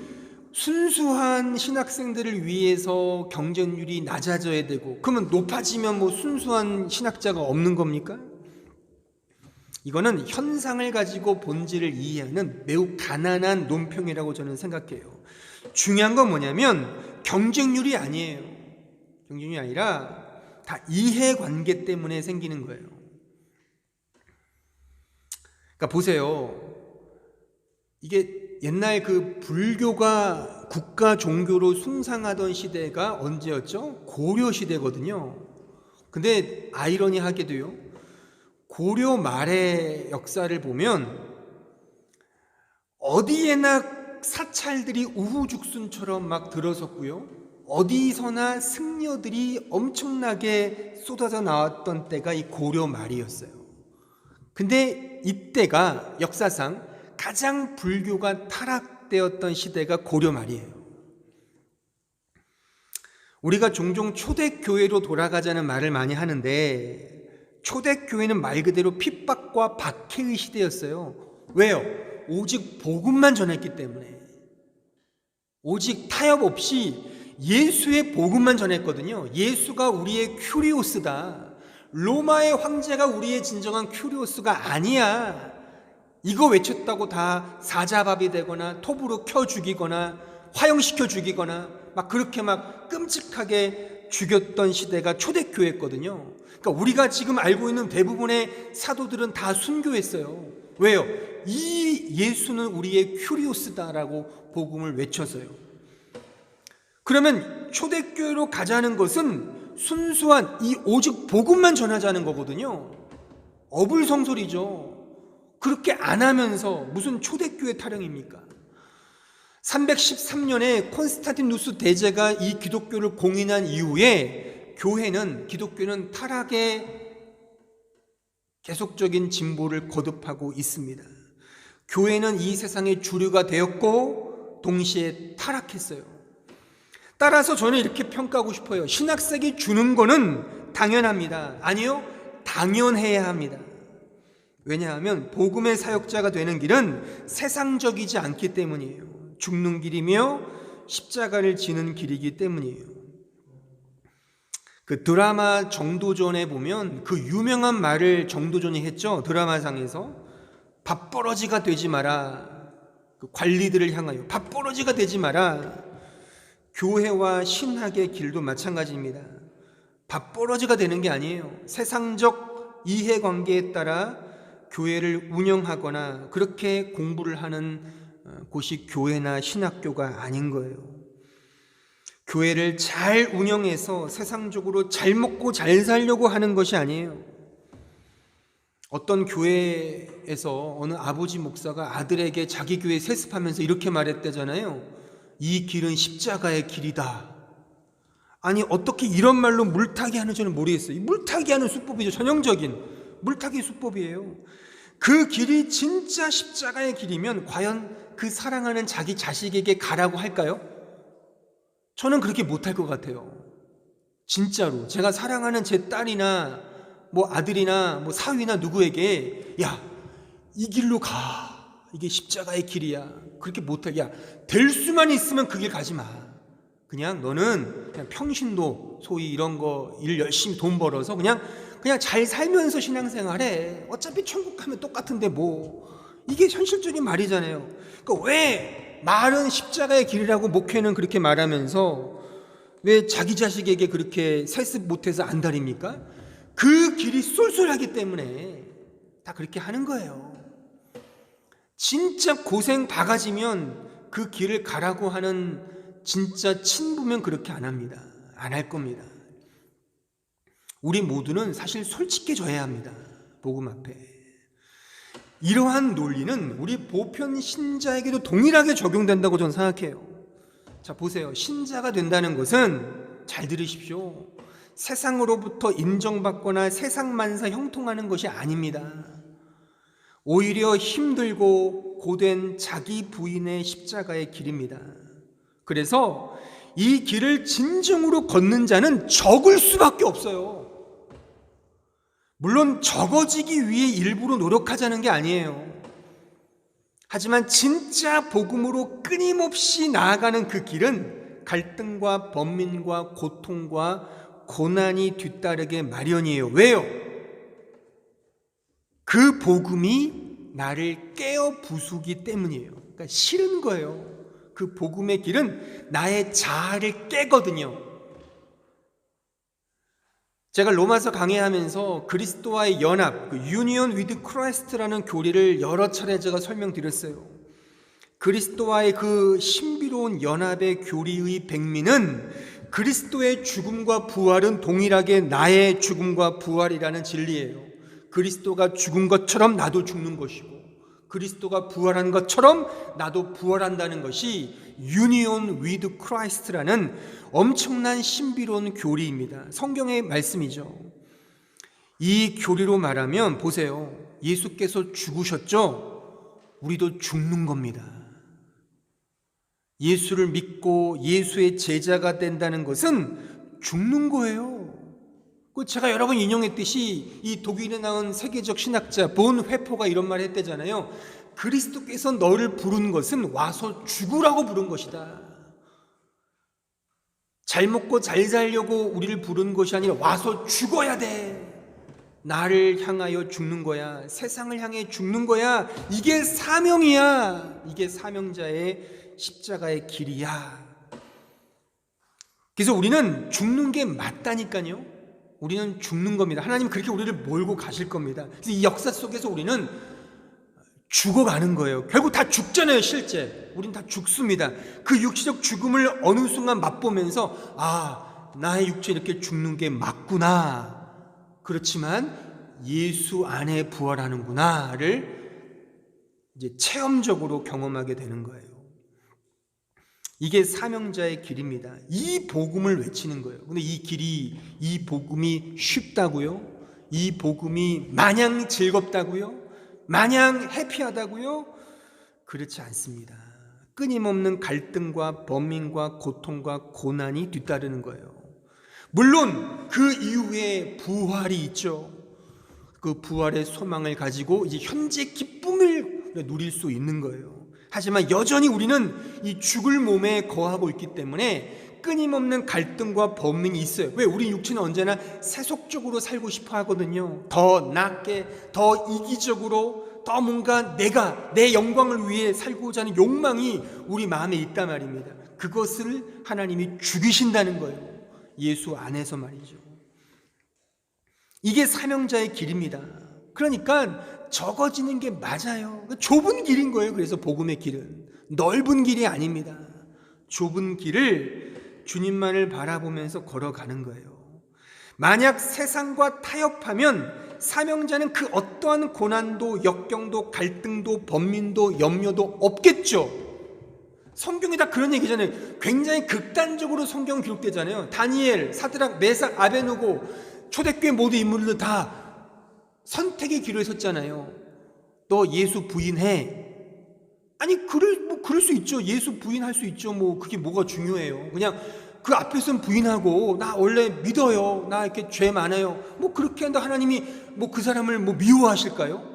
순수한 신학생들을 위해서 경쟁률이 낮아져야 되고, 그러면 높아지면 뭐 순수한 신학자가 없는 겁니까? 이거는 현상을 가지고 본질을 이해하는 매우 가난한 논평이라고 저는 생각해요. 중요한 건 뭐냐면 경쟁률이 아니에요. 경쟁률이 아니라 다 이해관계 때문에 생기는 거예요. 그러니까 보세요. 이게 옛날 그 불교가 국가 종교로 숭상하던 시대가 언제였죠? 고려 시대거든요. 근데 아이러니하게도요, 고려 말의 역사를 보면 어디에나 사찰들이 우후죽순처럼 막 들어섰고요, 어디서나 승려들이 엄청나게 쏟아져 나왔던 때가 이 고려 말이었어요. 근데 이때가 역사상 가장 불교가 타락되었던 시대가 고려 말이에요. 우리가 종종 초대교회로 돌아가자는 말을 많이 하는데, 초대교회는 말 그대로 핍박과 박해의 시대였어요. 왜요? 오직 복음만 전했기 때문에. 오직 타협 없이 예수의 복음만 전했거든요. 예수가 우리의 큐리오스다. 로마의 황제가 우리의 진정한 큐리오스가 아니야. 이거 외쳤다고 다 사자밥이 되거나 톱으로 켜 죽이거나 화형시켜 죽이거나 막 그렇게 막 끔찍하게 죽였던 시대가 초대교회였거든요. 그러니까 우리가 지금 알고 있는 대부분의 사도들은 다 순교했어요. 왜요? 이 예수는 우리의 큐리오스다라고 복음을 외쳐서요. 그러면 초대교회로 가자는 것은 순수한 이 오직 복음만 전하자는 거거든요. 어불성설이죠. 그렇게 안 하면서 무슨 초대교회 타령입니까? 313년에 콘스탄티누스 대제가 이 기독교를 공인한 이후에 기독교는 타락의 계속적인 진보를 거듭하고 있습니다. 교회는 이 세상의 주류가 되었고 동시에 타락했어요. 따라서 저는 이렇게 평가하고 싶어요. 신학생이 주는 거는 당연합니다. 아니요, 당연해야 합니다. 왜냐하면 복음의 사역자가 되는 길은 세상적이지 않기 때문이에요. 죽는 길이며 십자가를 지는 길이기 때문이에요. 그 드라마 정도전에 보면 그 유명한 말을 정도전이 했죠. 드라마상에서 밥벌어지가 되지 마라. 그 관리들을 향하여 밥벌어지가 되지 마라. 교회와 신학의 길도 마찬가지입니다. 밥벌어지가 되는 게 아니에요. 세상적 이해관계에 따라 교회를 운영하거나 그렇게 공부를 하는 곳이 교회나 신학교가 아닌 거예요. 교회를 잘 운영해서 세상적으로 잘 먹고 잘 살려고 하는 것이 아니에요. 어떤 교회에서 어느 아버지 목사가 아들에게 자기 교회 세습하면서 이렇게 말했대잖아요. 이 길은 십자가의 길이다. 아니 어떻게 이런 말로 물타기 하는지 저는 모르겠어요. 물타기 하는 수법이죠. 전형적인 물타기 수법이에요. 그 길이 진짜 십자가의 길이면 과연 그 사랑하는 자기 자식에게 가라고 할까요? 저는 그렇게 못할 것 같아요. 진짜로 제가 사랑하는 제 딸이나 뭐 아들이나 뭐 사위나 누구에게 야, 이 길로 가. 이게 십자가의 길이야. 그렇게 못할. 야, 될 수만 있으면 그 길 가지 마. 그냥 너는 그냥 평신도 소위 이런 거 일 열심히 돈 벌어서 그냥 잘 살면서 신앙생활해. 어차피 천국 가면 똑같은데 뭐. 이게 현실적인 말이잖아요. 그러니까 왜 말은 십자가의 길이라고 목회는 그렇게 말하면서 왜 자기 자식에게 그렇게 세습 못해서 안달입니까? 그 길이 쏠쏠하기 때문에 다 그렇게 하는 거예요. 진짜 고생 바가지면 그 길을 가라고 하는 진짜 친부면 그렇게 안 합니다. 안 할 겁니다. 우리 모두는 사실 솔직해져야 합니다. 복음 앞에. 이러한 논리는 우리 보편 신자에게도 동일하게 적용된다고 저는 생각해요. 자, 보세요. 신자가 된다는 것은 잘 들으십시오. 세상으로부터 인정받거나 세상 만사 형통하는 것이 아닙니다. 오히려 힘들고 고된 자기 부인의 십자가의 길입니다. 그래서 이 길을 진정으로 걷는 자는 적을 수밖에 없어요. 물론 적어지기 위해 일부러 노력하자는 게 아니에요. 하지만 진짜 복음으로 끊임없이 나아가는 그 길은 갈등과 번민과 고통과 고난이 뒤따르게 마련이에요. 왜요? 그 복음이 나를 깨어 부수기 때문이에요. 그러니까 싫은 거예요. 그 복음의 길은 나의 자아를 깨거든요. 제가 로마서 강의하면서 그리스도와의 연합, Union with Christ라는 교리를 여러 차례 제가 설명드렸어요. 그리스도와의 그 신비로운 연합의 교리의 백미는 그리스도의 죽음과 부활은 동일하게 나의 죽음과 부활이라는 진리예요. 그리스도가 죽은 것처럼 나도 죽는 것이고 그리스도가 부활한 것처럼 나도 부활한다는 것이 Union with Christ라는 엄청난 신비로운 교리입니다. 성경의 말씀이죠. 이 교리로 말하면 보세요. 예수께서 죽으셨죠? 우리도 죽는 겁니다. 예수를 믿고 예수의 제자가 된다는 것은 죽는 거예요. 제가 여러 번 인용했듯이 이 독일에 나온 세계적 신학자 본 회포가 이런 말 했대잖아요. 그리스도께서 너를 부른 것은 와서 죽으라고 부른 것이다. 잘 먹고 잘 살려고 우리를 부른 것이 아니라 와서 죽어야 돼. 나를 향하여 죽는 거야. 세상을 향해 죽는 거야. 이게 사명이야. 이게 사명자의 십자가의 길이야. 그래서 우리는 죽는 게 맞다니까요. 우리는 죽는 겁니다. 하나님 그렇게 우리를 몰고 가실 겁니다. 그래서 이 역사 속에서 우리는 죽어가는 거예요. 결국 다 죽잖아요. 실제 우린 다 죽습니다. 그 육체적 죽음을 어느 순간 맛보면서 나의 육체 이렇게 죽는 게 맞구나. 그렇지만 예수 안에 부활하는구나를 이제 체험적으로 경험하게 되는 거예요. 이게 사명자의 길입니다. 이 복음을 외치는 거예요. 근데 이 복음이 쉽다고요? 이 복음이 마냥 즐겁다고요? 마냥 해피하다고요? 그렇지 않습니다. 끊임없는 갈등과 번민과 고통과 고난이 뒤따르는 거예요. 물론 그 이후에 부활이 있죠. 그 부활의 소망을 가지고 이제 현재 기쁨을 누릴 수 있는 거예요. 하지만 여전히 우리는 이 죽을 몸에 거하고 있기 때문에 끊임없는 갈등과 번민이 있어요. 왜? 우리 육체는 언제나 세속적으로 살고 싶어 하거든요. 더 낫게, 더 이기적으로, 더 뭔가 내 영광을 위해 살고자 하는 욕망이 우리 마음에 있단 말입니다. 그것을 하나님이 죽이신다는 거예요. 예수 안에서 말이죠. 이게 사명자의 길입니다. 그러니까 적어지는 게 맞아요. 좁은 길인 거예요. 그래서 복음의 길은 넓은 길이 아닙니다. 좁은 길을 주님만을 바라보면서 걸어가는 거예요. 만약 세상과 타협하면 사명자는 그 어떠한 고난도 역경도 갈등도 번민도 염려도 없겠죠. 성경이 다 그런 얘기잖아요. 굉장히 극단적으로 성경 기록되잖아요. 다니엘, 사드락, 메삭, 아베느고 초대교회 모든 인물들 다 선택의 기로에 섰잖아요. 너 예수 부인해. 아니 그럴 수 있죠. 예수 부인할 수 있죠. 그게 뭐가 중요해요. 그냥 그 앞에서는 부인하고 나 원래 믿어요. 나 이렇게 죄 많아요. 그렇게 한다 하나님이 그 사람을 미워하실까요?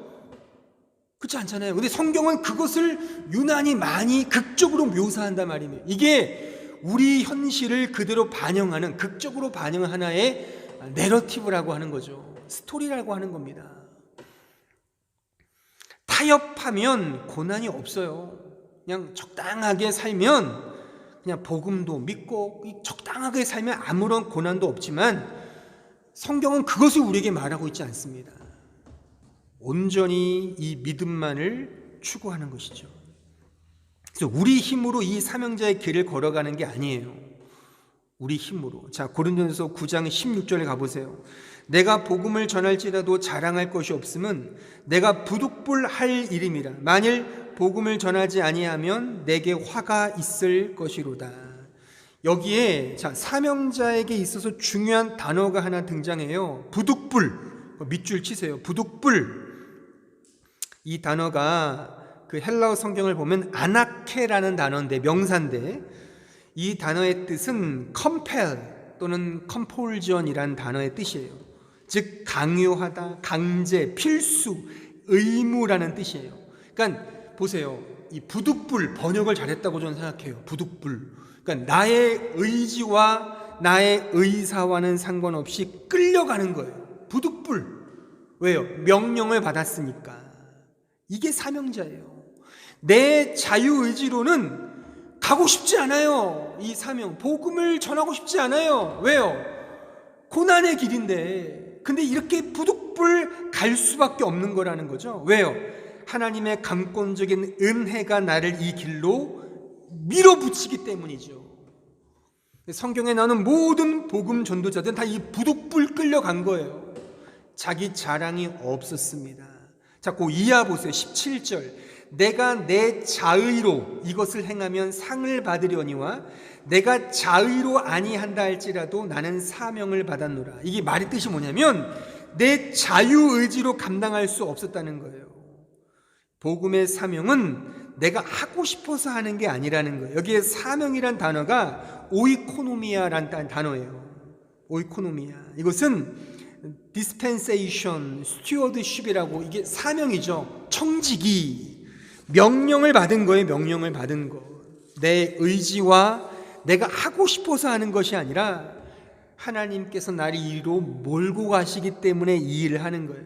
그렇지 않잖아요. 근데 성경은 그것을 유난히 많이 극적으로 묘사한단 말이에요. 이게 우리 현실을 그대로 반영하는 극적으로 반영한 하나의 내러티브라고 하는 거죠. 스토리라고 하는 겁니다. 타협하면 고난이 없어요. 그냥 적당하게 살면 그냥 복음도 믿고 적당하게 살면 아무런 고난도 없지만 성경은 그것을 우리에게 말하고 있지 않습니다. 온전히 이 믿음만을 추구하는 것이죠. 그래서 우리 힘으로 이 사명자의 길을 걸어가는 게 아니에요. 우리 힘으로. 자, 고린도전서 9장 16절에 가보세요. 내가 복음을 전할지라도 자랑할 것이 없음은 내가 부득불할 일임이라. 만일 복음을 전하지 아니하면 내게 화가 있을 것이로다. 여기에 사명자에게 있어서 중요한 단어가 하나 등장해요. 부득불. 밑줄 치세요. 부득불. 이 단어가 그 헬라어 성경을 보면 아나케라는 단어인데, 명사인데, 이 단어의 뜻은 compel 또는 compulsion이란 단어의 뜻이에요. 즉 강요하다, 강제, 필수, 의무라는 뜻이에요. 그러니까 보세요. 이 부득불, 번역을 잘했다고 저는 생각해요. 부득불. 그러니까 나의 의지와 나의 의사와는 상관없이 끌려가는 거예요. 부득불. 왜요? 명령을 받았으니까. 이게 사명자예요. 내 자유의지로는 가고 싶지 않아요. 이 사명, 복음을 전하고 싶지 않아요. 왜요? 고난의 길인데. 근데 이렇게 부득불 갈 수밖에 없는 거라는 거죠. 왜요? 하나님의 강권적인 은혜가 나를 이 길로 밀어붙이기 때문이죠. 성경에 나오는 모든 복음 전도자들은 다 이 부득불 끌려간 거예요. 자기 자랑이 없었습니다. 자, 그 이하 보세요. 17절. 내가 내 자의로 이것을 행하면 상을 받으려니와 내가 자의로 아니한다 할지라도 나는 사명을 받았노라. 이게 말의 뜻이 뭐냐면 내 자유의지로 감당할 수 없었다는 거예요. 복음의 사명은 내가 하고 싶어서 하는 게 아니라는 거예요. 여기에 사명이란 단어가 오이코노미아라는 단어예요. 오이코노미아. 이것은 dispensation, stewardship이라고, 이게 사명이죠. 청지기. 명령을 받은 거예요. 명령을 받은 거. 내 의지와 내가 하고 싶어서 하는 것이 아니라 하나님께서 나를 이리로 몰고 가시기 때문에 이 일을 하는 거예요.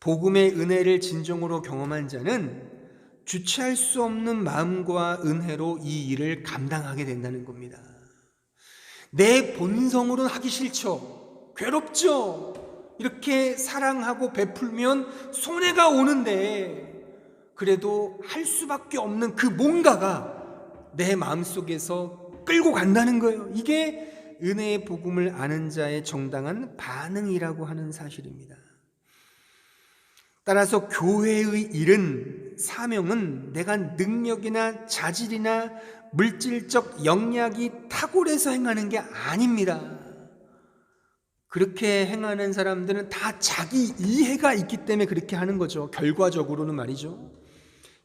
복음의 은혜를 진정으로 경험한 자는 주체할 수 없는 마음과 은혜로 이 일을 감당하게 된다는 겁니다. 내 본성으로는 하기 싫죠. 괴롭죠. 이렇게 사랑하고 베풀면 손해가 오는데 그래도 할 수밖에 없는 그 뭔가가 내 마음속에서 끌고 간다는 거예요. 이게 은혜의 복음을 아는 자의 정당한 반응이라고 하는 사실입니다. 따라서 교회의 일은, 사명은 내가 능력이나 자질이나 물질적 영향이 탁월해서 행하는 게 아닙니다. 그렇게 행하는 사람들은 다 자기 이해가 있기 때문에 그렇게 하는 거죠. 결과적으로는 말이죠.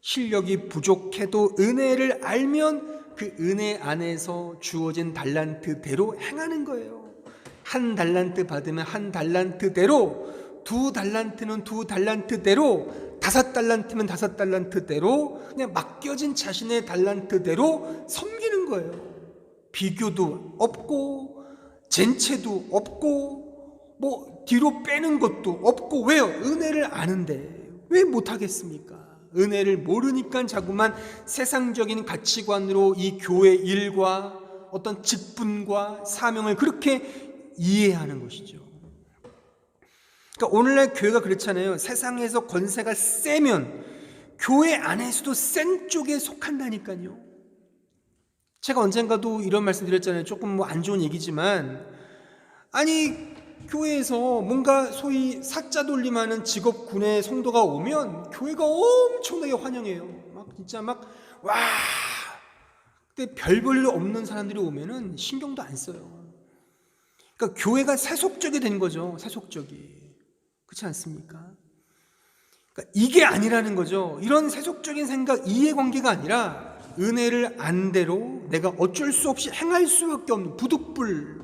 실력이 부족해도 은혜를 알면 그 은혜 안에서 주어진 달란트대로 행하는 거예요. 한 달란트 받으면 한 달란트대로, 두 달란트는 두 달란트대로, 다섯 달란트면 다섯 달란트대로 그냥 맡겨진 자신의 달란트대로 섬기는 거예요. 비교도 없고 젠체도 없고 뭐 뒤로 빼는 것도 없고. 왜요? 은혜를 아는데 왜 못하겠습니까? 은혜를 모르니까 자꾸만 세상적인 가치관으로 이 교회 일과 어떤 직분과 사명을 그렇게 이해하는 것이죠. 그러니까 오늘날 교회가 그렇잖아요. 세상에서 권세가 세면 교회 안에서도 센 쪽에 속한다니까요. 제가 언젠가도 이런 말씀 드렸잖아요. 조금 뭐 안 좋은 얘기지만, 아니 교회에서 뭔가 소위 사자 돌림하는 직업군의 성도가 오면 교회가 엄청나게 환영해요. 막 진짜 막 와. 근데 별 볼 일 없는 사람들이 오면은 신경도 안 써요. 그러니까 교회가 세속적이 된 거죠. 세속적이. 그렇지 않습니까? 그러니까 이게 아니라는 거죠. 이런 세속적인 생각, 이해관계가 아니라 은혜를 안 대로 내가 어쩔 수 없이 행할 수밖에 없는 부득불,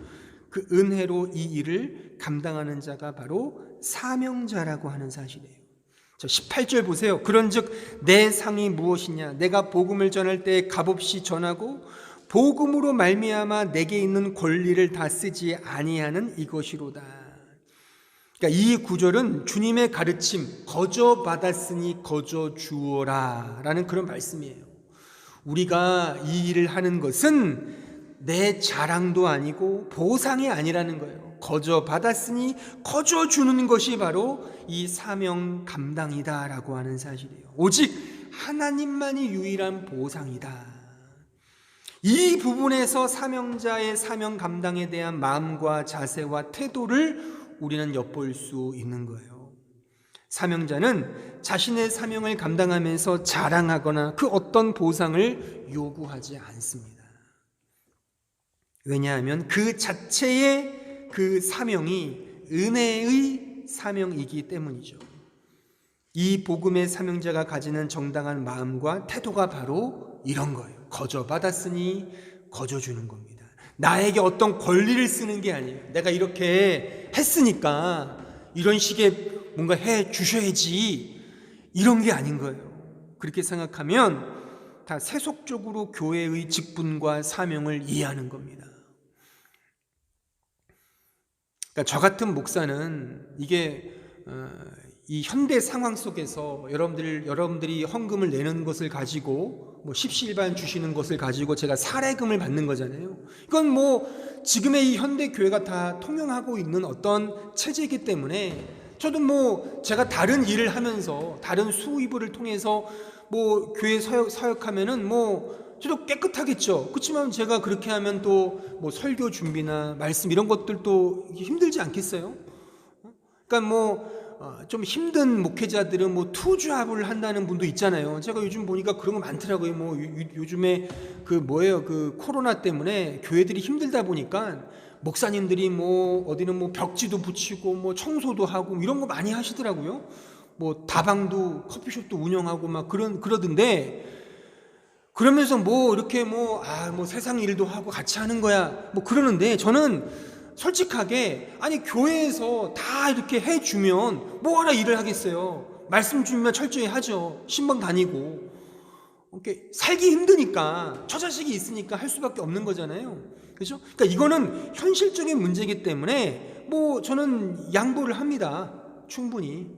그 은혜로 이 일을 감당하는 자가 바로 사명자라고 하는 사실이에요. 18절 보세요. 그런즉 내 상이 무엇이냐? 내가 복음을 전할 때 값없이 전하고 복음으로 말미암아 내게 있는 권리를 다 쓰지 아니하는 이것이로다. 그러니까 이 구절은 주님의 가르침, 거저 받았으니 거저 주어라 라는 그런 말씀이에요. 우리가 이 일을 하는 것은 내 자랑도 아니고 보상이 아니라는 거예요. 거저 받았으니 거저 주는 것이 바로 이 사명 감당이다라고 하는 사실이에요. 오직 하나님만이 유일한 보상이다. 이 부분에서 사명자의 사명 감당에 대한 마음과 자세와 태도를 우리는 엿볼 수 있는 거예요. 사명자는 자신의 사명을 감당하면서 자랑하거나 그 어떤 보상을 요구하지 않습니다. 왜냐하면 그 자체의 그 사명이 은혜의 사명이기 때문이죠. 이 복음의 사명자가 가지는 정당한 마음과 태도가 바로 이런 거예요. 거저 받았으니 거저 주는 겁니다. 나에게 어떤 권리를 쓰는 게 아니에요. 내가 이렇게 했으니까 이런 식의 뭔가 해 주셔야지, 이런 게 아닌 거예요. 그렇게 생각하면 다 세속적으로 교회의 직분과 사명을 이해하는 겁니다. 그러니까 저 같은 목사는 이게 이 현대 상황 속에서 여러분들이 헌금을 내는 것을 가지고 뭐 십시일반 주시는 것을 가지고 제가 사례금을 받는 거잖아요. 이건 뭐 지금의 이 현대 교회가 다 통용하고 있는 어떤 체제이기 때문에 저도 뭐 제가 다른 일을 하면서 다른 수입을 통해서 뭐 교회 사역하면은 뭐 저도 깨끗하겠죠. 그렇지만 제가 그렇게 하면 또 뭐 설교 준비나 말씀 이런 것들도 힘들지 않겠어요? 그러니까 뭐 좀 힘든 목회자들은 뭐 투잡을 한다는 분도 있잖아요. 제가 요즘 보니까 그런 거 많더라고요. 뭐 요즘에 그 코로나 때문에 교회들이 힘들다 보니까 목사님들이 뭐 어디는 뭐 벽지도 붙이고 뭐 청소도 하고 이런 거 많이 하시더라고요. 뭐 다방도 커피숍도 운영하고 막 그러던데, 그러면서 뭐 이렇게 뭐 세상 일도 하고 같이 하는 거야 뭐 그러는데, 저는 솔직하게 아니 교회에서 다 이렇게 해주면 뭐하러 일을 하겠어요. 말씀 주면 철저히 하죠. 신방 다니고 이렇게 살기 힘드니까, 처자식이 있으니까 할 수밖에 없는 거잖아요. 그렇죠? 그러니까 이거는 현실적인 문제이기 때문에 뭐 저는 양보를 합니다. 충분히.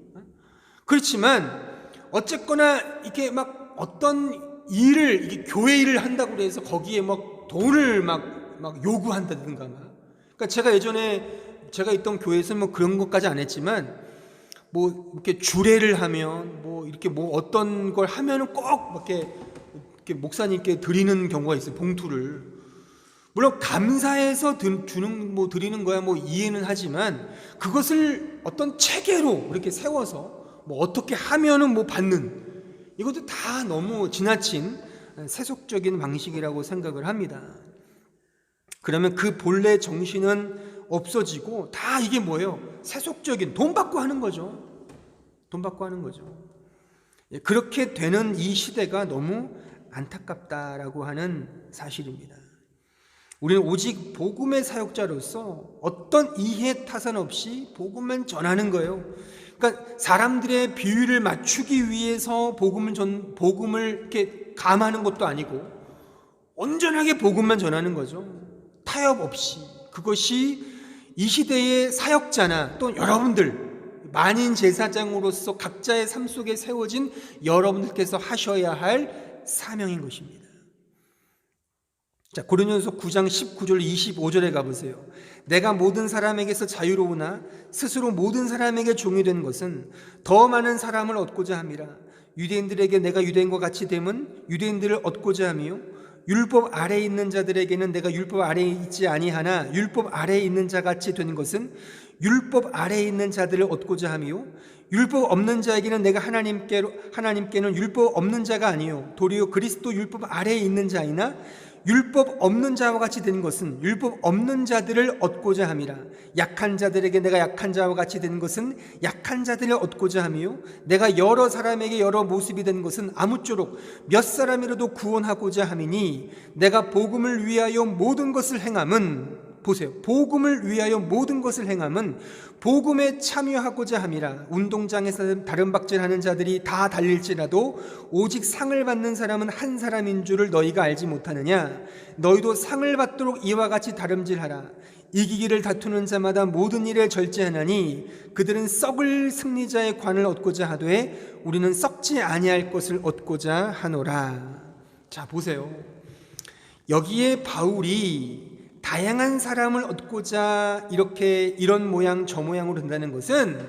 그렇지만 어쨌거나 이게 막 어떤 일을, 이게 교회 일을 한다고 해서 거기에 막 돈을 막 요구한다든가 그러니까 제가 예전에 제가 있던 교회에서는 뭐 그런 것까지 안 했지만 뭐 이렇게 주례를 하면 뭐 이렇게 뭐 어떤 걸 하면은 꼭 이렇게 목사님께 드리는 경우가 있어요. 봉투를. 물론 감사해서 드리는 거야 뭐 이해는 하지만, 그것을 어떤 체계로 이렇게 세워서 뭐 어떻게 하면은 뭐 받는, 이것도 다 너무 지나친 세속적인 방식이라고 생각을 합니다. 그러면 그 본래 정신은 없어지고 다 이게 뭐예요? 세속적인, 돈 받고 하는 거죠. 돈 받고 하는 거죠. 그렇게 되는 이 시대가 너무 안타깝다라고 하는 사실입니다. 우리는 오직 복음의 사역자로서 어떤 이해 타산 없이 복음만 전하는 거예요. 그러니까 사람들의 비율을 맞추기 위해서 복음을 이렇게 감하는 것도 아니고 온전하게 복음만 전하는 거죠. 타협 없이. 그것이 이 시대의 사역자나 또 여러분들 만인 제사장으로서 각자의 삶 속에 세워진 여러분들께서 하셔야 할 사명인 것입니다. 자, 고린도전서 9장 19절 25절에 가보세요. 내가 모든 사람에게서 자유로우나 스스로 모든 사람에게 종이 된 것은 더 많은 사람을 얻고자 함이라. 유대인들에게 내가 유대인과 같이 됨은 유대인들을 얻고자 함이요, 율법 아래에 있는 자들에게는 내가 율법 아래에 있지 아니하나 율법 아래에 있는 자같이 된 것은 율법 아래에 있는 자들을 얻고자 함이요, 율법 없는 자에게는 내가 하나님께는 율법 없는 자가 아니요 도리어 그리스도 율법 아래에 있는 자이나 율법 없는 자와 같이 된 것은 율법 없는 자들을 얻고자 함이라. 약한 자들에게 내가 약한 자와 같이 된 것은 약한 자들을 얻고자 함이요, 내가 여러 사람에게 여러 모습이 된 것은 아무쪼록 몇 사람이라도 구원하고자 함이니 내가 복음을 위하여 모든 것을 행함은, 보세요, 복음을 위하여 모든 것을 행함은 복음에 참여하고자 함이라. 운동장에서 다른 박질하는 자들이 다 달릴지라도 오직 상을 받는 사람은 한 사람인 줄을 너희가 알지 못하느냐. 너희도 상을 받도록 이와 같이 다름질하라. 이기기를 다투는 자마다 모든 일에 절제하나니 그들은 썩을 승리자의 관을 얻고자 하되 우리는 썩지 아니할 것을 얻고자 하노라. 자, 보세요. 여기에 바울이 다양한 사람을 얻고자 이런 모양 저 모양으로 된다는 것은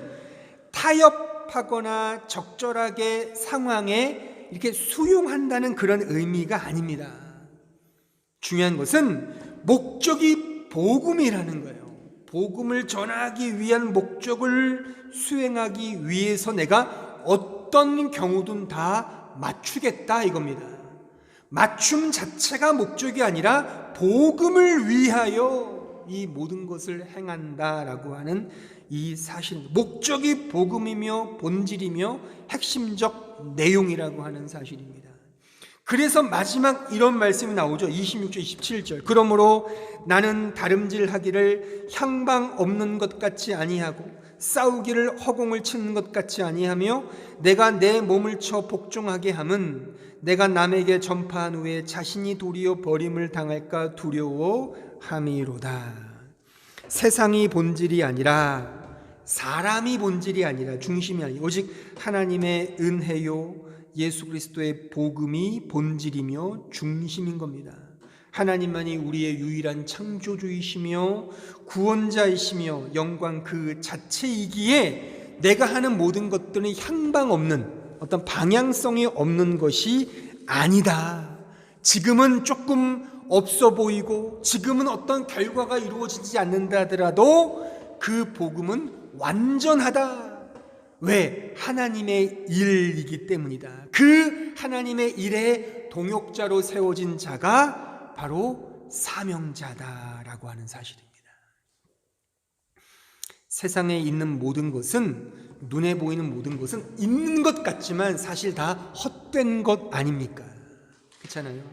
타협하거나 적절하게 상황에 이렇게 수용한다는 그런 의미가 아닙니다. 중요한 것은 목적이 복음이라는 거예요. 복음을 전하기 위한 목적을 수행하기 위해서 내가 어떤 경우든 다 맞추겠다 이겁니다. 맞춤 자체가 목적이 아니라 복음을 위하여 이 모든 것을 행한다라고 하는 이 사실, 목적이 복음이며 본질이며 핵심적 내용이라고 하는 사실입니다. 그래서 마지막 이런 말씀이 나오죠. 26절 27절. 그러므로 나는 다름질하기를 향방 없는 것 같이 아니하고 싸우기를 허공을 치는 것 같이 아니하며 내가 내 몸을 쳐 복종하게 함은 내가 남에게 전파한 후에 자신이 도리어 버림을 당할까 두려워함이로다. 세상이 본질이 아니라, 사람이 본질이 아니라, 중심이 아니라 오직 하나님의 은혜요 예수 그리스도의 복음이 본질이며 중심인 겁니다. 하나님만이 우리의 유일한 창조주이시며 구원자이시며 영광 그 자체이기에 내가 하는 모든 것들은 향방 없는, 어떤 방향성이 없는 것이 아니다. 지금은 조금 없어 보이고 지금은 어떤 결과가 이루어지지 않는다 하더라도 그 복음은 완전하다. 왜? 하나님의 일이기 때문이다. 그 하나님의 일에 동역자로 세워진 자가 바로 사명자다라고 하는 사실입니다. 세상에 있는 모든 것은, 눈에 보이는 모든 것은 있는 것 같지만 사실 다 헛된 것 아닙니까? 그렇잖아요.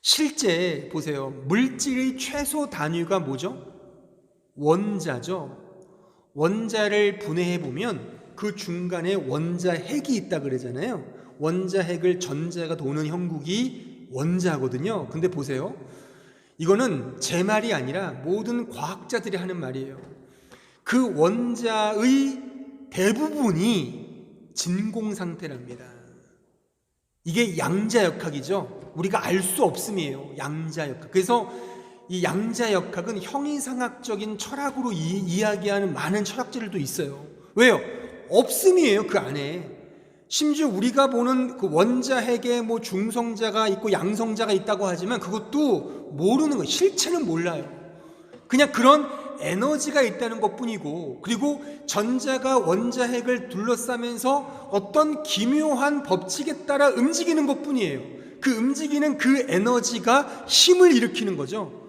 실제 보세요. 물질의 최소 단위가 뭐죠? 원자죠. 원자를 분해해 보면 그 중간에 원자핵이 있다 그러잖아요. 원자핵을 전자가 도는 형국이 원자거든요. 근데 보세요. 이거는 제 말이 아니라 모든 과학자들이 하는 말이에요. 그 원자의 대부분이 진공 상태랍니다. 이게 양자역학이죠. 우리가 알 수 없음이에요. 양자역학. 그래서 이 양자역학은 형이상학적인 철학으로 이야기하는 많은 철학자들도 있어요. 왜요? 없음이에요. 그 안에. 심지어 우리가 보는 그 원자핵에 뭐 중성자가 있고 양성자가 있다고 하지만 그것도 모르는 거예요. 실체는 몰라요. 그냥 그런 에너지가 있다는 것뿐이고, 그리고 전자가 원자핵을 둘러싸면서 어떤 기묘한 법칙에 따라 움직이는 것뿐이에요. 그 움직이는 그 에너지가 힘을 일으키는 거죠.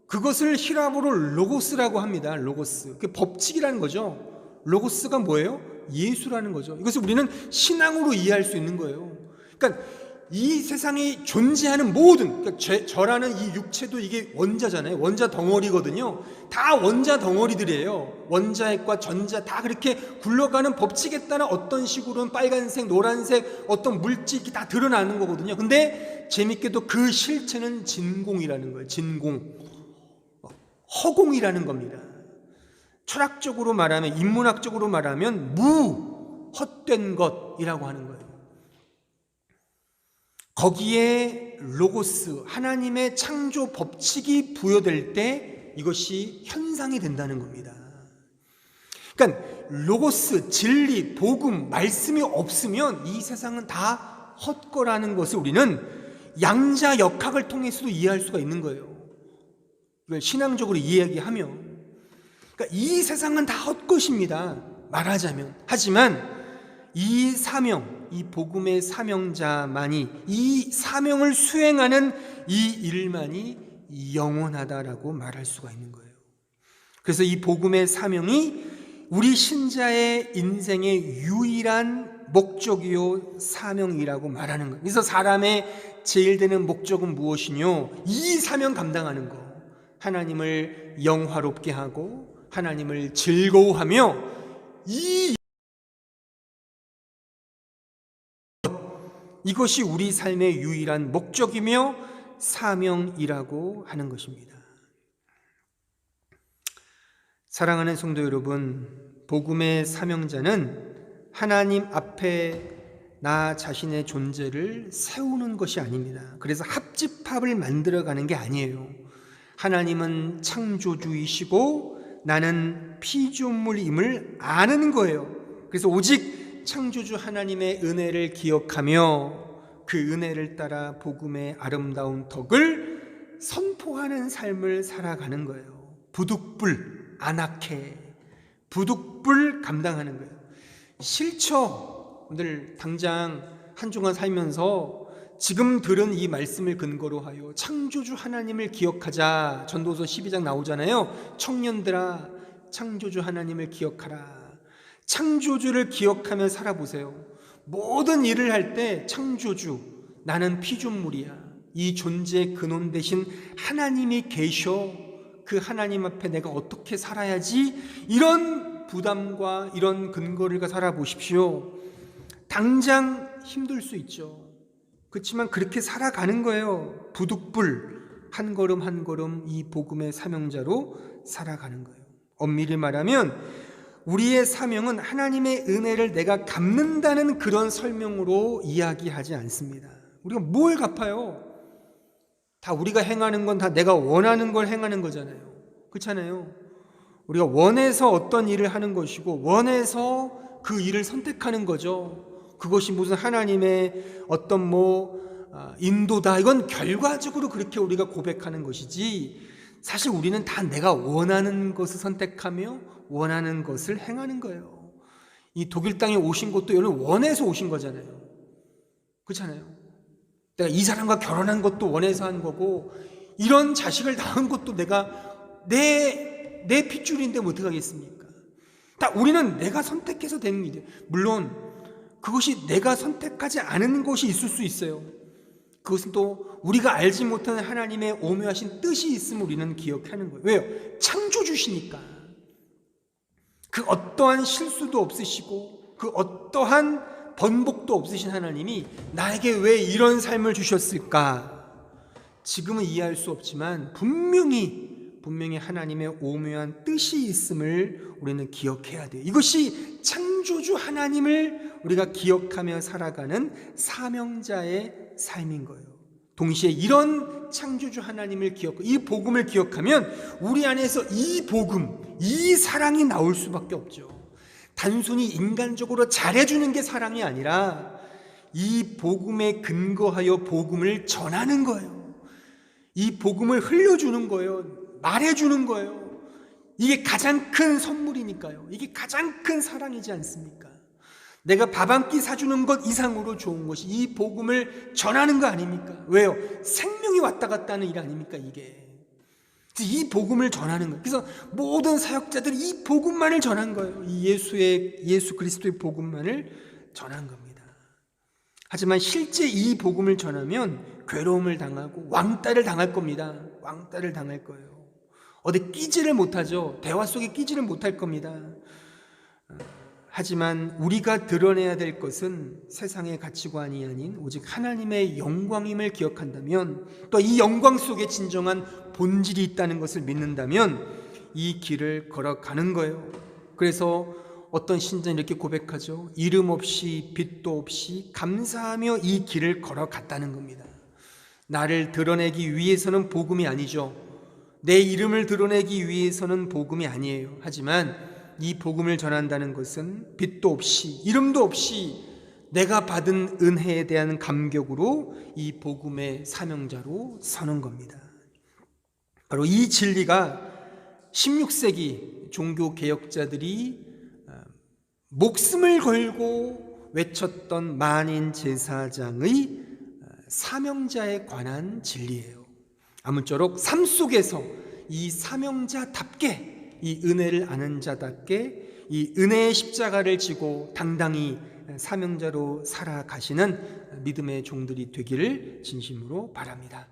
그것을 히라보로 로고스라고 합니다. 로고스. 그 법칙이라는 거죠. 로고스가 뭐예요? 예수라는 거죠. 이것을 우리는 신앙으로 이해할 수 있는 거예요. 그러니까 이 세상에 존재하는 모든, 그러니까 저라는 이 육체도 이게 원자잖아요. 원자 덩어리거든요. 다 원자 덩어리들이에요. 원자핵과 전자 다 그렇게 굴러가는 법칙에 따라 어떤 식으로는 빨간색, 노란색, 어떤 물질이 다 드러나는 거거든요. 근데 재밌게도 그 실체는 진공이라는 거예요. 진공. 허공이라는 겁니다. 철학적으로 말하면, 인문학적으로 말하면 헛된 것이라고 하는 거예요. 거기에 로고스, 하나님의 창조 법칙이 부여될 때 이것이 현상이 된다는 겁니다. 그러니까 로고스, 진리, 복음, 말씀이 없으면 이 세상은 다 헛거라는 것을 우리는 양자역학을 통해서도 이해할 수가 있는 거예요. 이걸 신앙적으로 이야기하면, 그러니까 이 세상은 다 헛것입니다. 말하자면. 하지만 이 사명, 이 복음의 사명자만이, 이 사명을 수행하는 이 일만이 영원하다라고 말할 수가 있는 거예요. 그래서 이 복음의 사명이 우리 신자의 인생의 유일한 목적이요 사명이라고 말하는 거예요. 그래서 사람의 제일 되는 목적은 무엇이뇨? 이 사명 감당하는 거. 하나님을 영화롭게 하고 하나님을 즐거워하며, 이것이 우리 삶의 유일한 목적이며 사명이라고 하는 것입니다. 사랑하는 성도 여러분, 복음의 사명자는 하나님 앞에 나 자신의 존재를 세우는 것이 아닙니다. 그래서 합집합을 만들어가는 게 아니에요. 하나님은 창조주이시고 나는 피조물임을 아는 거예요. 그래서 오직 창조주 하나님의 은혜를 기억하며 그 은혜를 따라 복음의 아름다운 덕을 선포하는 삶을 살아가는 거예요. 부득불, 아나케, 부득불 감당하는 거예요. 싫죠? 오늘 당장 한 주간 살면서 지금 들은 이 말씀을 근거로 하여 창조주 하나님을 기억하자. 전도서 12장 나오잖아요. 청년들아, 창조주 하나님을 기억하라. 창조주를 기억하며 살아보세요. 모든 일을 할 때 창조주, 나는 피조물이야. 이 존재의 근원 대신 하나님이 계셔. 그 하나님 앞에 내가 어떻게 살아야지? 이런 부담과 이런 근거를 가지고 살아보십시오. 당장 힘들 수 있죠. 그렇지만 그렇게 살아가는 거예요. 부득불 한 걸음 한 걸음 이 복음의 사명자로 살아가는 거예요. 엄밀히 말하면 우리의 사명은 하나님의 은혜를 내가 갚는다는 그런 설명으로 이야기하지 않습니다. 우리가 뭘 갚아요? 다 우리가 행하는 건 다 내가 원하는 걸 행하는 거잖아요. 그렇잖아요. 우리가 원해서 어떤 일을 하는 것이고 원해서 그 일을 선택하는 거죠. 그것이 무슨 하나님의 어떤 인도다, 이건 결과적으로 그렇게 우리가 고백하는 것이지, 사실 우리는 다 내가 원하는 것을 선택하며 원하는 것을 행하는 거예요. 이 독일 땅에 오신 것도 여러분 원해서 오신 거잖아요. 그렇잖아요. 내가 이 사람과 결혼한 것도 원해서 한 거고, 이런 자식을 낳은 것도 내가 내 핏줄인데 뭐 어떡하겠습니까? 다 우리는 내가 선택해서 되는 일이에요. 물론 그것이 내가 선택하지 않은 것이 있을 수 있어요. 그것은 또 우리가 알지 못하는 하나님의 오묘하신 뜻이 있음을 우리는 기억하는 거예요. 왜요? 창조주시니까. 그 어떠한 실수도 없으시고 그 어떠한 번복도 없으신 하나님이 나에게 왜 이런 삶을 주셨을까? 지금은 이해할 수 없지만 분명히 하나님의 오묘한 뜻이 있음을 우리는 기억해야 돼요. 이것이 창조주 하나님을 우리가 기억하며 살아가는 사명자의 삶인 거예요. 동시에 이런 창조주 하나님을 기억하고 이 복음을 기억하면 우리 안에서 이 복음, 이 사랑이 나올 수밖에 없죠. 단순히 인간적으로 잘해주는 게 사랑이 아니라 이 복음에 근거하여 복음을 전하는 거예요. 이 복음을 흘려주는 거예요. 말해주는 거예요. 이게 가장 큰 선물이니까요. 이게 가장 큰 사랑이지 않습니까? 내가 밥 한 끼 사주는 것 이상으로 좋은 것이 이 복음을 전하는 거 아닙니까? 왜요? 생명이 왔다 갔다 하는 일 아닙니까 이게? 이 복음을 전하는 거예요. 그래서 모든 사역자들이 이 복음만을 전한 거예요. 이 예수 그리스도의 복음만을 전한 겁니다. 하지만 실제 이 복음을 전하면 괴로움을 당하고 왕따를 당할 겁니다. 왕따를 당할 거예요. 어디 끼지를 못하죠. 대화 속에 끼지를 못할 겁니다. 하지만 우리가 드러내야 될 것은 세상의 가치관이 아닌 오직 하나님의 영광임을 기억한다면, 또 이 영광 속에 진정한 본질이 있다는 것을 믿는다면 이 길을 걸어가는 거예요. 그래서 어떤 신자는 이렇게 고백하죠. 이름 없이 빛도 없이 감사하며 이 길을 걸어갔다는 겁니다. 나를 드러내기 위해서는 복음이 아니죠. 내 이름을 드러내기 위해서는 복음이 아니에요. 하지만 이 복음을 전한다는 것은 빛도 없이 이름도 없이 내가 받은 은혜에 대한 감격으로 이 복음의 사명자로 서는 겁니다. 바로 이 진리가 16세기 종교개혁자들이 목숨을 걸고 외쳤던 만인 제사장의 사명자에 관한 진리예요. 아무쪼록 삶 속에서 이 사명자답게, 이 은혜를 아는 자답게 이 은혜의 십자가를 지고 당당히 사명자로 살아가시는 믿음의 종들이 되기를 진심으로 바랍니다.